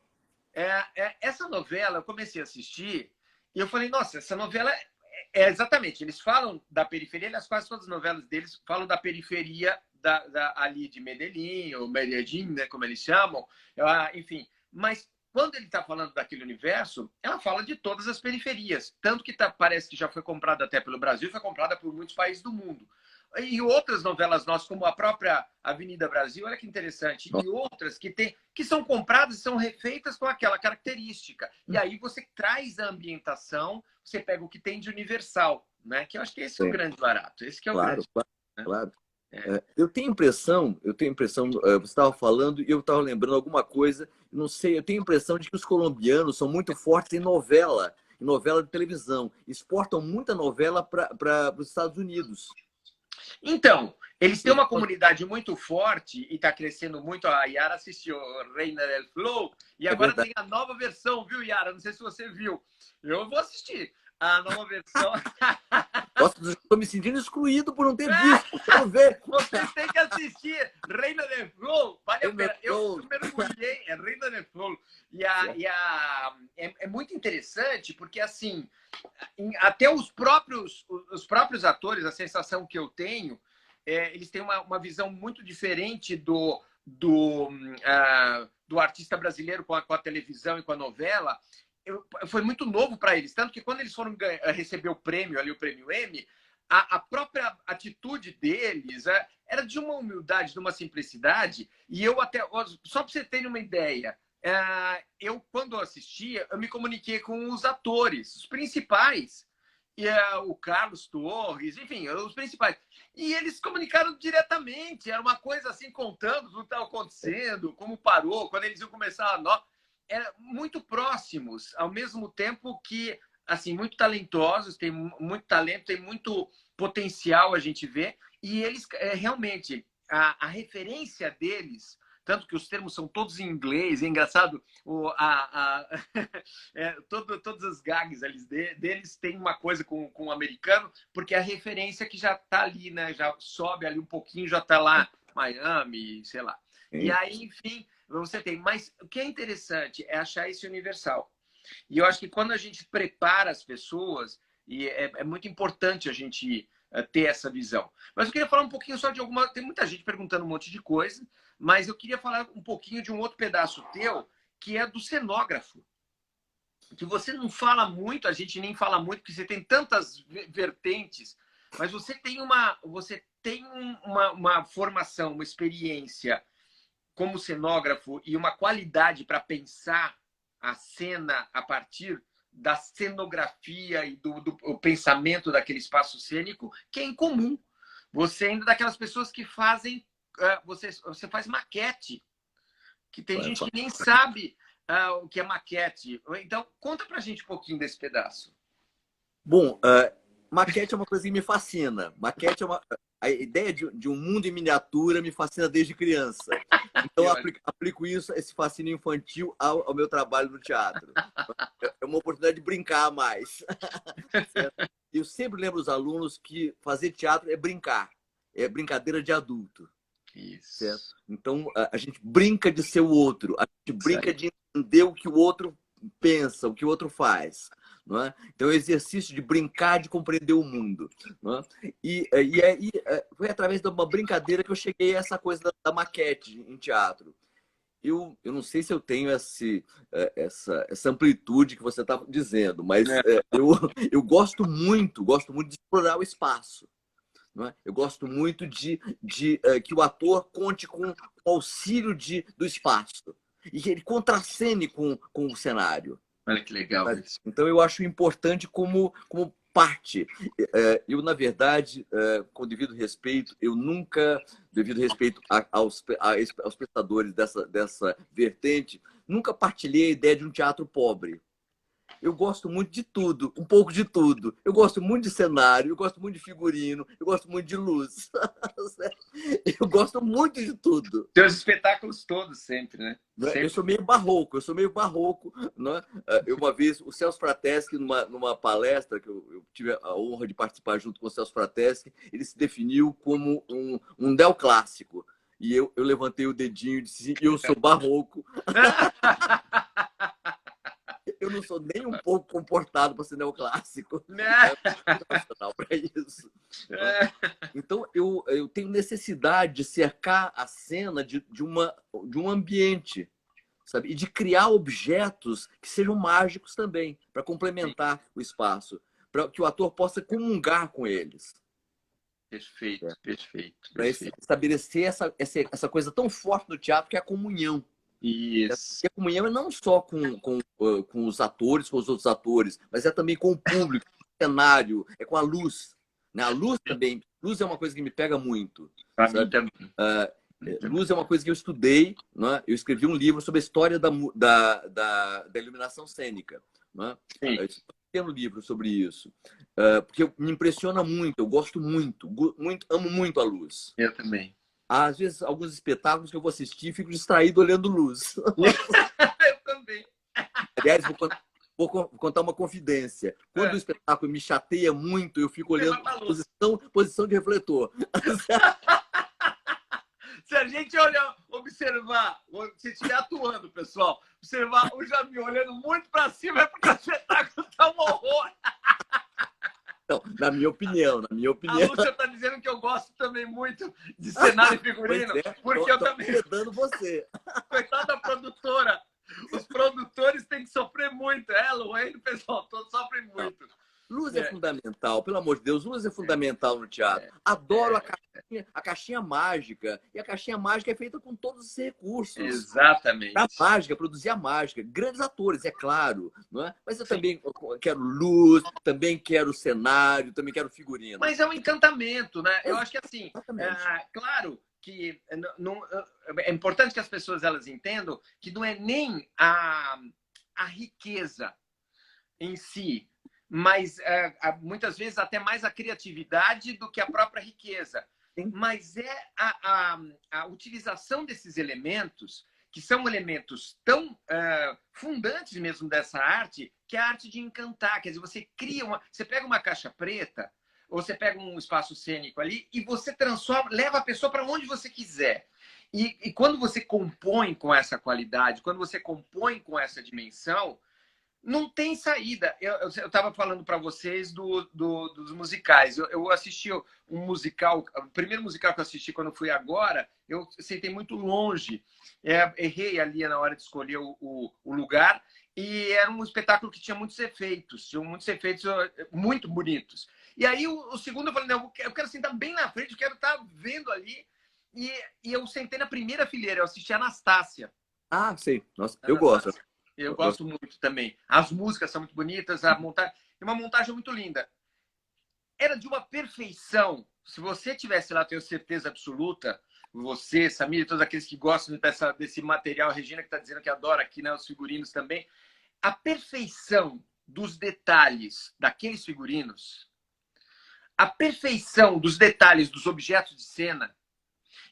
Essa novela eu comecei a assistir e eu falei, nossa, essa novela exatamente, eles falam da periferia, aliás, quase todas as novelas deles falam da periferia ali de Medellín, ou Medellín, né, como eles chamam, enfim. Mas quando ele está falando daquele universo, ela fala de todas as periferias. Tanto que parece que já foi comprada até pelo Brasil, foi comprada por muitos países do mundo. E outras novelas nossas, como a própria Avenida Brasil, olha que interessante, e outras que são compradas e são refeitas com aquela característica. E aí você traz a ambientação, você pega o que tem de universal, né? Que eu acho que esse é o grande barato. Esse que é o Claro, grande. claro. Eu tenho impressão, você estava falando e eu estava lembrando alguma coisa, não sei, eu tenho a impressão de que os colombianos são muito fortes em novela de televisão, exportam muita novela para os Estados Unidos. Então, eles têm uma comunidade muito forte e está crescendo muito. A Yara assistiu Reina del Flow e agora tem a nova versão, viu, Yara? Não sei se você viu. Eu vou assistir a nova versão. Nossa, estou me sentindo excluído por não ter visto. Quero ver. Vocês têm que assistir Reina del Flow. Vale a pena. Eu mergulhei. É Reina del Flow. É muito interessante porque, assim, até os próprios atores, a sensação que eu tenho, eles têm uma visão muito diferente do artista brasileiro com a televisão e com a novela. Foi muito novo para eles, tanto que quando eles foram receber o prêmio, ali o prêmio Emmy, a própria atitude deles era de uma humildade, de uma simplicidade, e eu até, só para você ter uma ideia, eu quando assistia, eu me comuniquei com os atores, os principais, e o Carlos Torres, enfim, os principais. E eles comunicaram diretamente, era uma coisa assim, contando tudo que estava acontecendo, como parou, quando eles iam começar a muito próximos, ao mesmo tempo que, assim, muito talentosos, tem muito talento, tem muito potencial, a gente vê, e eles realmente, a referência deles, tanto que os termos são todos em inglês, é engraçado, todas as gags deles têm uma coisa com o americano, porque a referência que já está ali, né, já sobe ali um pouquinho, já está lá, Miami, sei lá. E aí, enfim, você tem. Mas o que é interessante é achar esse universal. E eu acho que quando a gente prepara as pessoas, e é muito importante a gente ter essa visão. Mas eu queria falar um pouquinho só de alguma... Tem muita gente perguntando um monte de coisa, mas eu queria falar um pouquinho de um outro pedaço teu, que é do cenógrafo. Que você não fala muito, a gente nem fala muito, porque você tem tantas vertentes, mas você tem uma formação, uma experiência como cenógrafo e uma qualidade para pensar a cena a partir da cenografia e do pensamento daquele espaço cênico, que é incomum. Você ainda é daquelas pessoas que fazem... Você faz maquete, que tem gente que nem sabe o que é maquete. Então, conta pra gente um pouquinho desse pedaço. Bom, maquete é uma coisa que me fascina. Maquete a ideia de um mundo em miniatura me fascina desde criança. Então, eu aplico esse fascínio infantil ao meu trabalho no teatro. É uma oportunidade de brincar mais. Eu sempre lembro os alunos que fazer teatro é brincar. É brincadeira de adulto. Isso. Certo? Então, a gente brinca de ser o outro. A gente brinca de entender o que o outro pensa, o que o outro faz. Não é? Então, é o exercício de brincar, de compreender o mundo. Não é? E aí, foi através de uma brincadeira que eu cheguei a essa coisa da maquete em teatro. Eu não sei se eu tenho essa amplitude que você está dizendo, mas eu gosto muito de explorar o espaço. Não é? Eu gosto muito de que o ator conte com o auxílio do espaço e que ele contracene com o cenário. Olha que legal isso. Então, eu acho importante como parte. Eu, na verdade, com devido respeito, eu nunca, devido respeito aos prestadores dessa vertente, nunca partilhei a ideia de um teatro pobre. Eu gosto muito de tudo, um pouco de tudo. Eu gosto muito de cenário, eu gosto muito de figurino, eu gosto muito de luz. Eu gosto muito de tudo. Teus espetáculos todos sempre, né? Eu Sempre. sou meio barroco. Né? Eu, uma vez, o Celso Frateschi, numa palestra que eu tive a honra de participar junto com o Celso Frateschi, ele se definiu como um neoclássico. E eu levantei o dedinho e disse, eu sou barroco. Eu não sou nem um pouco comportado para ser neoclássico. É muito nacional para isso. Então, eu tenho necessidade de cercar a cena de um ambiente, sabe? E de criar objetos que sejam mágicos também, para complementar o espaço, para que o ator possa comungar com eles. Perfeito, perfeito. Para estabelecer essa coisa tão forte no teatro que é a comunhão. Isso. E a comunhão é não só com os atores, com os outros atores, mas é também com o público, com o cenário, é com a luz. Né? A luz também. Luz é uma coisa que me pega muito. Para mim também. Luz é uma coisa que eu estudei. Né? Eu escrevi um livro sobre a história da iluminação cênica. Né? Eu escrevi um livro sobre isso. Porque me impressiona muito, eu gosto muito, amo muito a luz. Eu também. Às vezes, alguns espetáculos que eu vou assistir e fico distraído olhando luz. Eu também. Aliás, vou contar uma confidência. Quando o espetáculo me chateia muito, eu fico olhando posição de refletor. Se a gente observar, se estiver atuando, pessoal, observar o Jamil olhando muito para cima é porque o espetáculo está um horror. Não, na minha opinião. A Lúcia está dizendo que eu gosto também muito de cenário e figurino, porque eu também... Tô você. Coitada da produtora. Os produtores têm que sofrer muito. Luane, o pessoal todo sofre muito. Luz é fundamental, pelo amor de Deus, luz é fundamental no teatro. Adoro a caixinha mágica. E a caixinha mágica é feita com todos os recursos. Exatamente. A mágica, produzir a mágica. Grandes atores, é claro. Não é? Mas eu também quero luz, também quero cenário, também quero figurino. Mas é um encantamento, né? Eu acho que assim, claro que é importante que as pessoas elas entendam que não é nem a riqueza em si, mas muitas vezes até mais a criatividade do que a própria riqueza. Sim. Mas é a utilização desses elementos, que são elementos tão fundantes mesmo dessa arte, que é a arte de encantar. Quer dizer, você você pega uma caixa preta, ou você pega um espaço cênico ali e você transforma, leva a pessoa para onde você quiser. E quando você compõe com essa qualidade, quando você compõe com essa dimensão, não tem saída. Eu estava falando para vocês dos musicais. Eu assisti um musical, o primeiro musical que eu assisti quando fui agora, eu sentei muito longe. Errei ali na hora de escolher o lugar. E era um espetáculo que tinha muitos efeitos muito bonitos. E aí o segundo eu falei, não, eu quero sentar bem na frente, eu quero estar vendo ali. E eu sentei na primeira fileira, eu assisti a Anastácia. Ah, sim. Nossa, eu gosto. Eu gosto muito também. As músicas são muito bonitas, é uma montagem muito linda. Era de uma perfeição. Se você tivesse lá, tenho certeza absoluta, você, Samir, e todos aqueles que gostam desse material, a Regina que está dizendo que adora aqui, né, os figurinos também, a perfeição dos detalhes daqueles figurinos, a perfeição dos detalhes dos objetos de cena,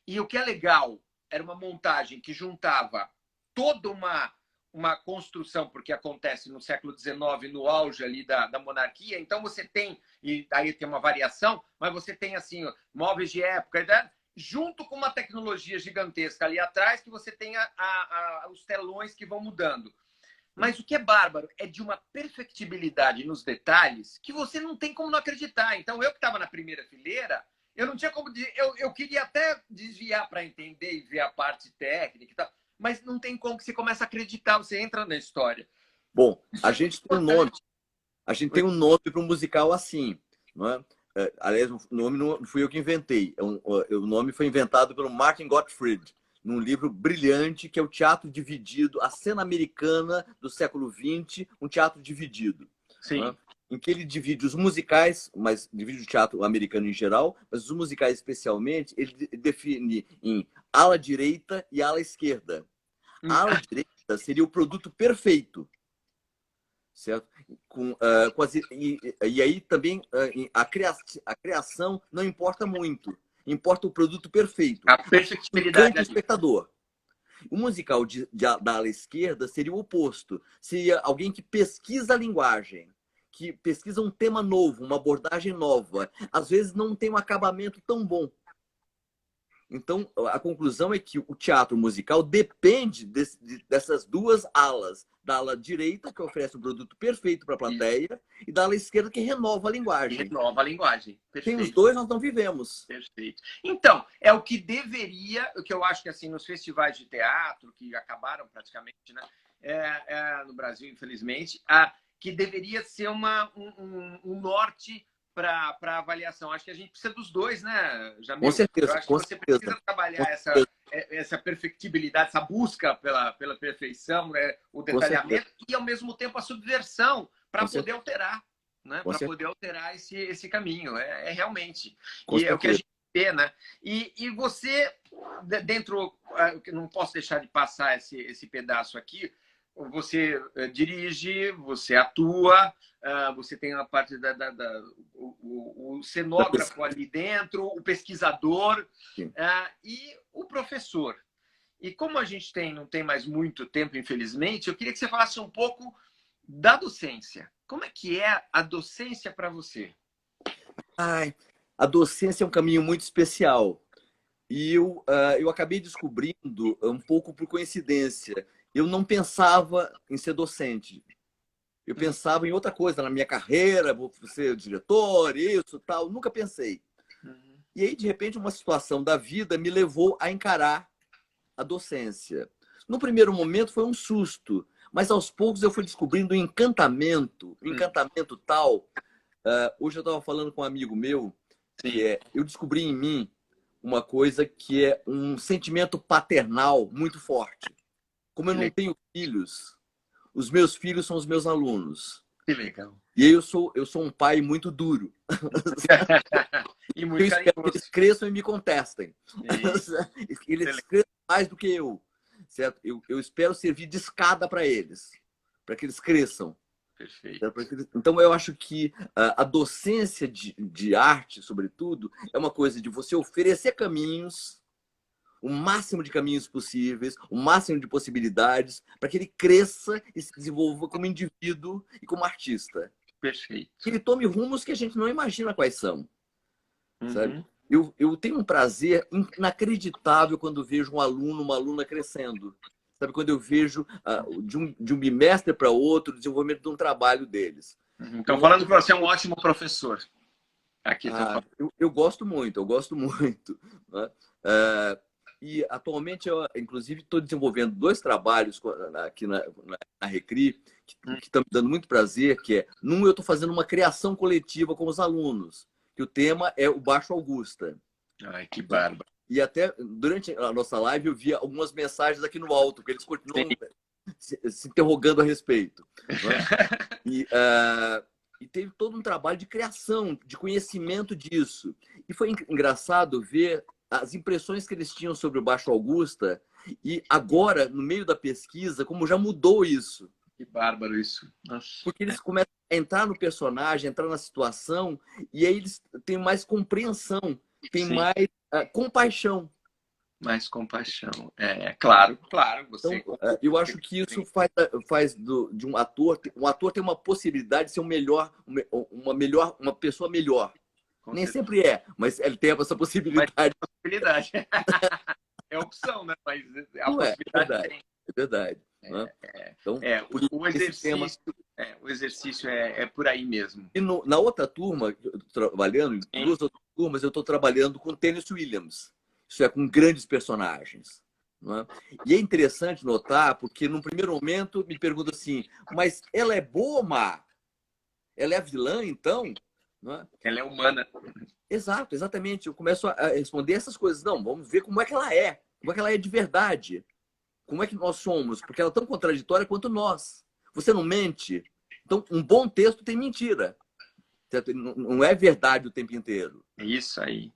e o que é legal, era uma montagem que juntava toda uma construção, porque acontece no século XIX, no auge ali da monarquia, então você tem, e aí tem uma variação, mas você tem assim, móveis de época, né? Junto com uma tecnologia gigantesca ali atrás, que você tem os telões que vão mudando. Mas o que é bárbaro é de uma perfectibilidade nos detalhes que você não tem como não acreditar. Então, eu que estava na primeira fileira, eu não tinha como... Eu queria até desviar para entender e ver a parte técnica e tal, mas não tem como que você começa a acreditar, você entra na história. Bom, a gente tem um nome. A gente tem um nome para um musical assim. Não é? Aliás, o nome não fui eu que inventei. O nome foi inventado pelo Martin Gottfried, num livro brilhante que é o Teatro Dividido, a cena americana do século XX, um teatro dividido. Sim. Né? Em que ele divide os musicais, mas divide o teatro americano em geral, mas os musicais especialmente, ele define em ala direita e ala esquerda. A ala direita seria o produto perfeito. certo? E aí também a criação não importa muito, importa o produto perfeito. A perfectibilidade Encante o ali. espectador. O musical da ala esquerda seria o oposto. Seria alguém que pesquisa a linguagem, que pesquisa um tema novo, uma abordagem nova. Às vezes não tem um acabamento tão bom. Então, a conclusão é que o teatro musical depende dessas duas alas. Da ala direita, que oferece um produto perfeito para a plateia, e da ala esquerda, que renova a linguagem. Renova a linguagem. Sem Perfeito. os dois, nós não vivemos. Perfeito. Então, é o que deveria, o que eu acho que assim, nos festivais de teatro, que acabaram praticamente, né, no Brasil, infelizmente, que deveria ser um norte para avaliação. Acho que a gente precisa dos dois, né, Jamil? Com certeza. Eu acho Com que você certeza. precisa trabalhar essa perfectibilidade, essa busca pela perfeição, né, o detalhamento e, ao mesmo tempo, a subversão para poder alterar. Né, para poder alterar esse caminho. Realmente. E é o que a gente vê, né? E você, dentro... Não posso deixar de passar esse pedaço aqui. Você dirige, você atua, você tem a parte o cenógrafo ali dentro, o pesquisador e o professor. E como a gente não tem mais muito tempo, infelizmente, eu queria que você falasse um pouco da docência. Como é que é a docência para você? A docência é um caminho muito especial. E eu acabei descobrindo um pouco por coincidência. Eu não pensava em ser docente. Eu pensava em outra coisa na minha carreira, vou ser diretor, isso, tal. Nunca pensei. E aí, de repente, uma situação da vida me levou a encarar a docência. No primeiro momento foi um susto, mas aos poucos eu fui descobrindo um encantamento tal. Hoje eu estava falando com um amigo meu, que eu descobri em mim uma coisa que é um sentimento paternal muito forte. Como eu não tenho filhos, os meus filhos são os meus alunos. Que legal. E aí eu sou um pai muito duro. E muito eu espero que eles cresçam e me contestem. Eles cresçam mais do que eu. Certo? Eu espero servir de escada para eles, para que eles cresçam. Perfeito. Então, eu acho que a docência de arte, sobretudo, é uma coisa de você oferecer caminhos, o máximo de caminhos possíveis, o máximo de possibilidades, para que ele cresça e se desenvolva como indivíduo e como artista. Perfeito. Que ele tome rumos que a gente não imagina quais são. Sabe? Eu tenho um prazer inacreditável quando vejo um aluno, uma aluna crescendo. Sabe, quando eu vejo de um bimestre para outro o desenvolvimento de um trabalho deles. Então, falando que você é um ótimo professor. Aqui, eu gosto muito, Né? E atualmente eu, inclusive, estou desenvolvendo 2 trabalhos aqui na Recri, que estão me dando muito prazer, que é, eu estou fazendo uma criação coletiva com os alunos, que o tema é o Baixo Augusta. Ai, que bárbaro. E até durante a nossa live eu vi algumas mensagens aqui no alto, porque eles continuam se interrogando a respeito. Né? E teve todo um trabalho de criação, de conhecimento disso. E foi engraçado ver as impressões que eles tinham sobre o Baixo Augusta e agora, no meio da pesquisa, como já mudou isso. Que bárbaro isso. Nossa. Porque eles começam a entrar no personagem, entrar na situação, e aí eles têm mais compreensão, têm mais compaixão. Mais compaixão. Claro. Você... Então, eu acho que isso faz de um ator ter uma possibilidade de ser uma pessoa melhor. Nem sempre é, mas ele tem essa possibilidade. É opção, né? Mas a possibilidade tem. É verdade. Então, o exercício é por aí mesmo. E na outra turma, trabalhando, em 2 outras turmas, eu estou trabalhando com Tennessee Williams. Isso é, com grandes personagens. Não é? E é interessante notar, porque num primeiro momento me pergunta assim, mas ela é boa, Mar? Ela é a vilã, então? Não é? Ela é humana. Exato, exatamente. Eu começo a responder essas coisas. Não, vamos ver como é que ela é. Como é que ela é de verdade. Como é que nós somos. Porque ela é tão contraditória quanto nós. Você não mente. Então, um bom texto tem mentira. Certo? Não é verdade o tempo inteiro. É isso aí.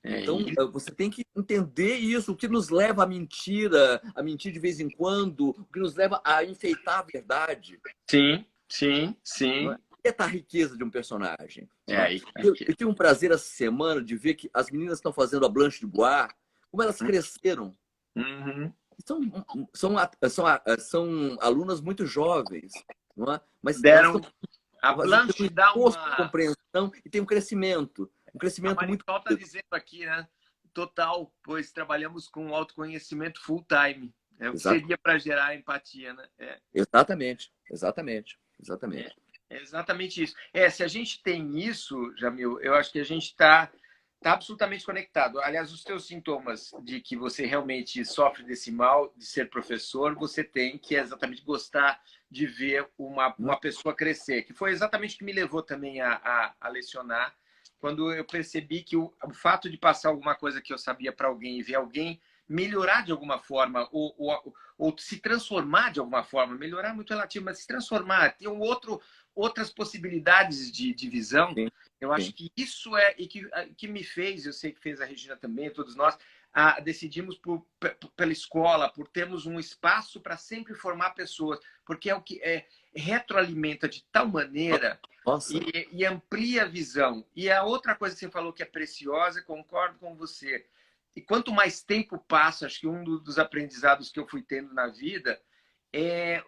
Então, você tem que entender isso. O que nos leva à mentira, a mentir de vez em quando. O que nos leva a enfeitar a verdade. Sim. Sim, Não sim. é? E a riqueza de um personagem. É Não é? aí. Eu tive um prazer essa semana de ver que as meninas estão fazendo a Blanche de Bois, como elas cresceram. Uhum. São, são alunas muito jovens, não é? Mas elas estão Deram. A fazendo um Blanche dá esforço de uma. compreensão e tem um A crescimento muito Marisol está rápido. dizendo aqui, né? Total, pois trabalhamos com autoconhecimento full time. É o que Exato. seria para gerar empatia, né? Exatamente, exatamente, exatamente. É exatamente isso. Se a gente tem isso, Jamil, eu acho que a gente está absolutamente conectado. Aliás, os teus sintomas de que você realmente sofre desse mal de ser professor, você tem que exatamente gostar de ver uma pessoa crescer, que foi exatamente o que me levou também a lecionar, quando eu percebi que o fato de passar alguma coisa que eu sabia para alguém e ver alguém melhorar de alguma forma, ou se transformar de alguma forma, melhorar é muito relativo, mas se transformar, ter outras possibilidades de visão, Sim, eu acho sim. que isso e que me fez, eu sei que fez a Regina também, todos nós, decidimos pela escola, por termos um espaço para sempre formar pessoas, porque é o que retroalimenta de tal maneira Nossa, e amplia a visão. E a outra coisa que você falou que é preciosa, concordo com você. E quanto mais tempo passa, acho que um dos aprendizados que eu fui tendo na vida é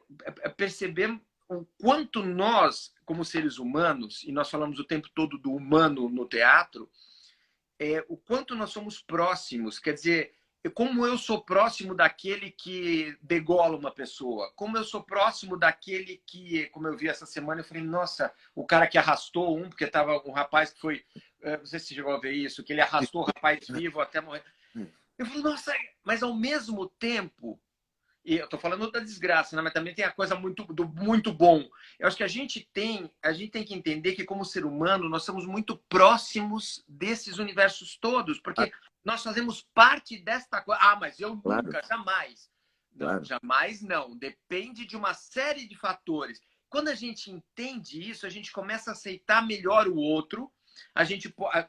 perceber o quanto nós, como seres humanos, e nós falamos o tempo todo do humano no teatro, o quanto nós somos próximos. Quer dizer, como eu sou próximo daquele que degola uma pessoa, como eu sou próximo daquele que, como eu vi essa semana, eu falei, nossa, o cara que arrastou porque estava um rapaz que foi, não sei se você chegou a ver isso, que ele arrastou o rapaz vivo até morrer. Eu falei, nossa, mas ao mesmo tempo, e eu estou falando da desgraça, né? Mas também tem a coisa muito bom. Eu acho que a gente tem que entender que, como ser humano, nós somos muito próximos desses universos todos, porque nós fazemos parte desta coisa. Ah, mas eu claro, nunca, jamais. Não, claro. jamais não. Depende de uma série de fatores. Quando a gente entende isso, a gente começa a aceitar melhor o outro.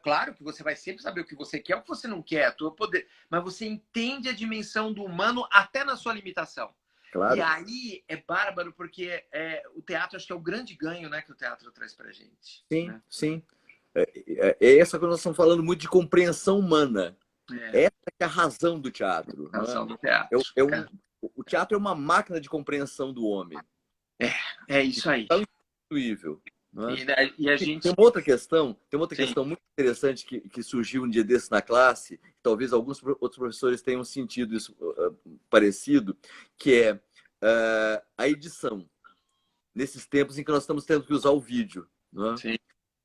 Claro que você vai sempre saber o que você quer, o que você não quer, a tua poder, mas você entende a dimensão do humano até na sua limitação. E Claro. aí é bárbaro, porque o teatro, acho que é o grande ganho, né, que o teatro traz pra gente. Sim, Né? sim. É essa que nós estamos falando muito de compreensão humana. É, Essa que é a razão do teatro. a Não é? razão do teatro. O teatro é uma máquina de compreensão do homem. É isso aí. Tão instituível. Não é? E a Tem gente. uma outra Sim. questão muito interessante que surgiu um dia desse na classe, talvez alguns outros professores tenham sentido isso parecido, que é a edição, nesses tempos em que nós estamos tendo que usar o vídeo. Não é? Sim.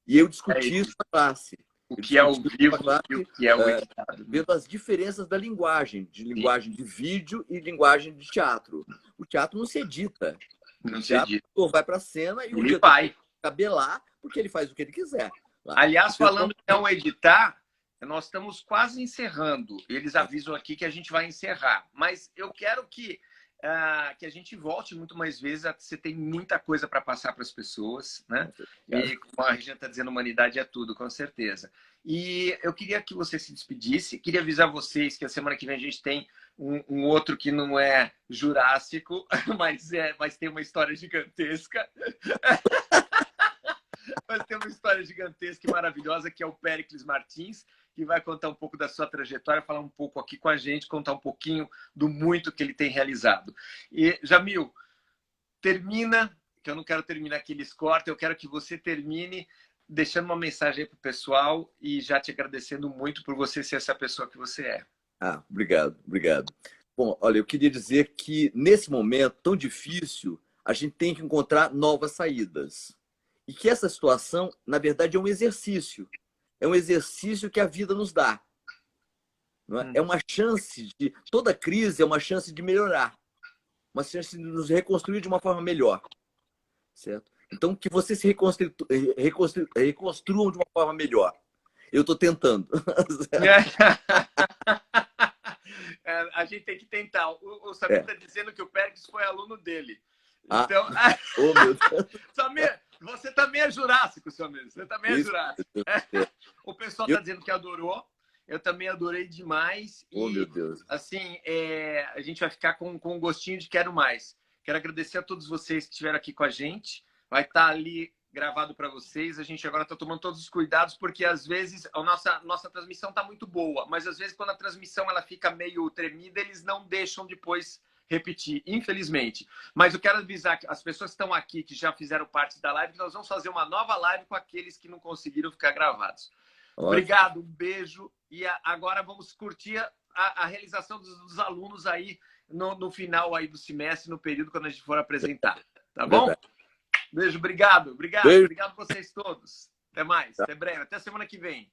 E eu É discuti isso isso. na classe. O Eu que é o discuti isso na vivo e o classe, que é o eh, editado. Né? vendo as diferenças da linguagem, de Sim. linguagem de vídeo e linguagem de teatro. O teatro não se edita. O Não se teatro diz. vai para a cena e o Ele diretor vai. pode cabelar, porque ele faz o que ele quiser. Tá? Aliás, O pessoal- falando em não editar, nós estamos quase encerrando. Eles avisam aqui que a gente vai encerrar. Mas eu quero que a gente volte muito mais vezes. Você tem muita coisa para passar para as pessoas, né? E como a Regina está dizendo, humanidade é tudo, com certeza. E eu queria que você se despedisse. Queria avisar vocês que a semana que vem a gente tem um outro que não é jurássico, mas tem uma história gigantesca. Mas tem uma história gigantesca e maravilhosa que é o Péricles Martins, que vai contar um pouco da sua trajetória, falar um pouco aqui com a gente, contar um pouquinho do muito que ele tem realizado. E, Jamil, termina, que eu não quero terminar aqui, eles cortam, eu quero que você termine deixando uma mensagem aí para o pessoal e já te agradecendo muito por você ser essa pessoa que você é. Obrigado, obrigado. Bom, olha, eu queria dizer que nesse momento tão difícil, a gente tem que encontrar novas saídas. E que essa situação, na verdade, é um exercício. É um exercício que a vida nos dá. Não é? É uma chance de. Toda crise é uma chance de melhorar. Uma chance de nos reconstruir de uma forma melhor. Certo? Então, que vocês se reconstruam de uma forma melhor. Eu estou tentando. A gente tem que tentar. O Samir está dizendo que o Péricles foi aluno dele. Então, oh, meu Deus. Samir, você também é jurássico, Samir. Você também é jurássico. O pessoal está dizendo que adorou. Eu também adorei demais. Oh, e, meu Deus. assim, a gente vai ficar com um gostinho de quero mais. Quero agradecer a todos vocês que estiveram aqui com a gente. vai estar ali gravado para vocês. A gente agora está tomando todos os cuidados, porque às vezes a nossa transmissão está muito boa, mas às vezes quando a transmissão ela fica meio tremida, eles não deixam depois repetir, infelizmente. Mas eu quero avisar que as pessoas que estão aqui, que já fizeram parte da live, que nós vamos fazer uma nova live com aqueles que não conseguiram ficar gravados. Ótimo. Obrigado, um beijo. E agora vamos curtir a realização dos alunos aí no final aí do semestre, no período quando a gente for apresentar. Tá bom? Beijo, obrigado. Beijo. Obrigado a vocês todos. Até mais, até breve, até semana que vem.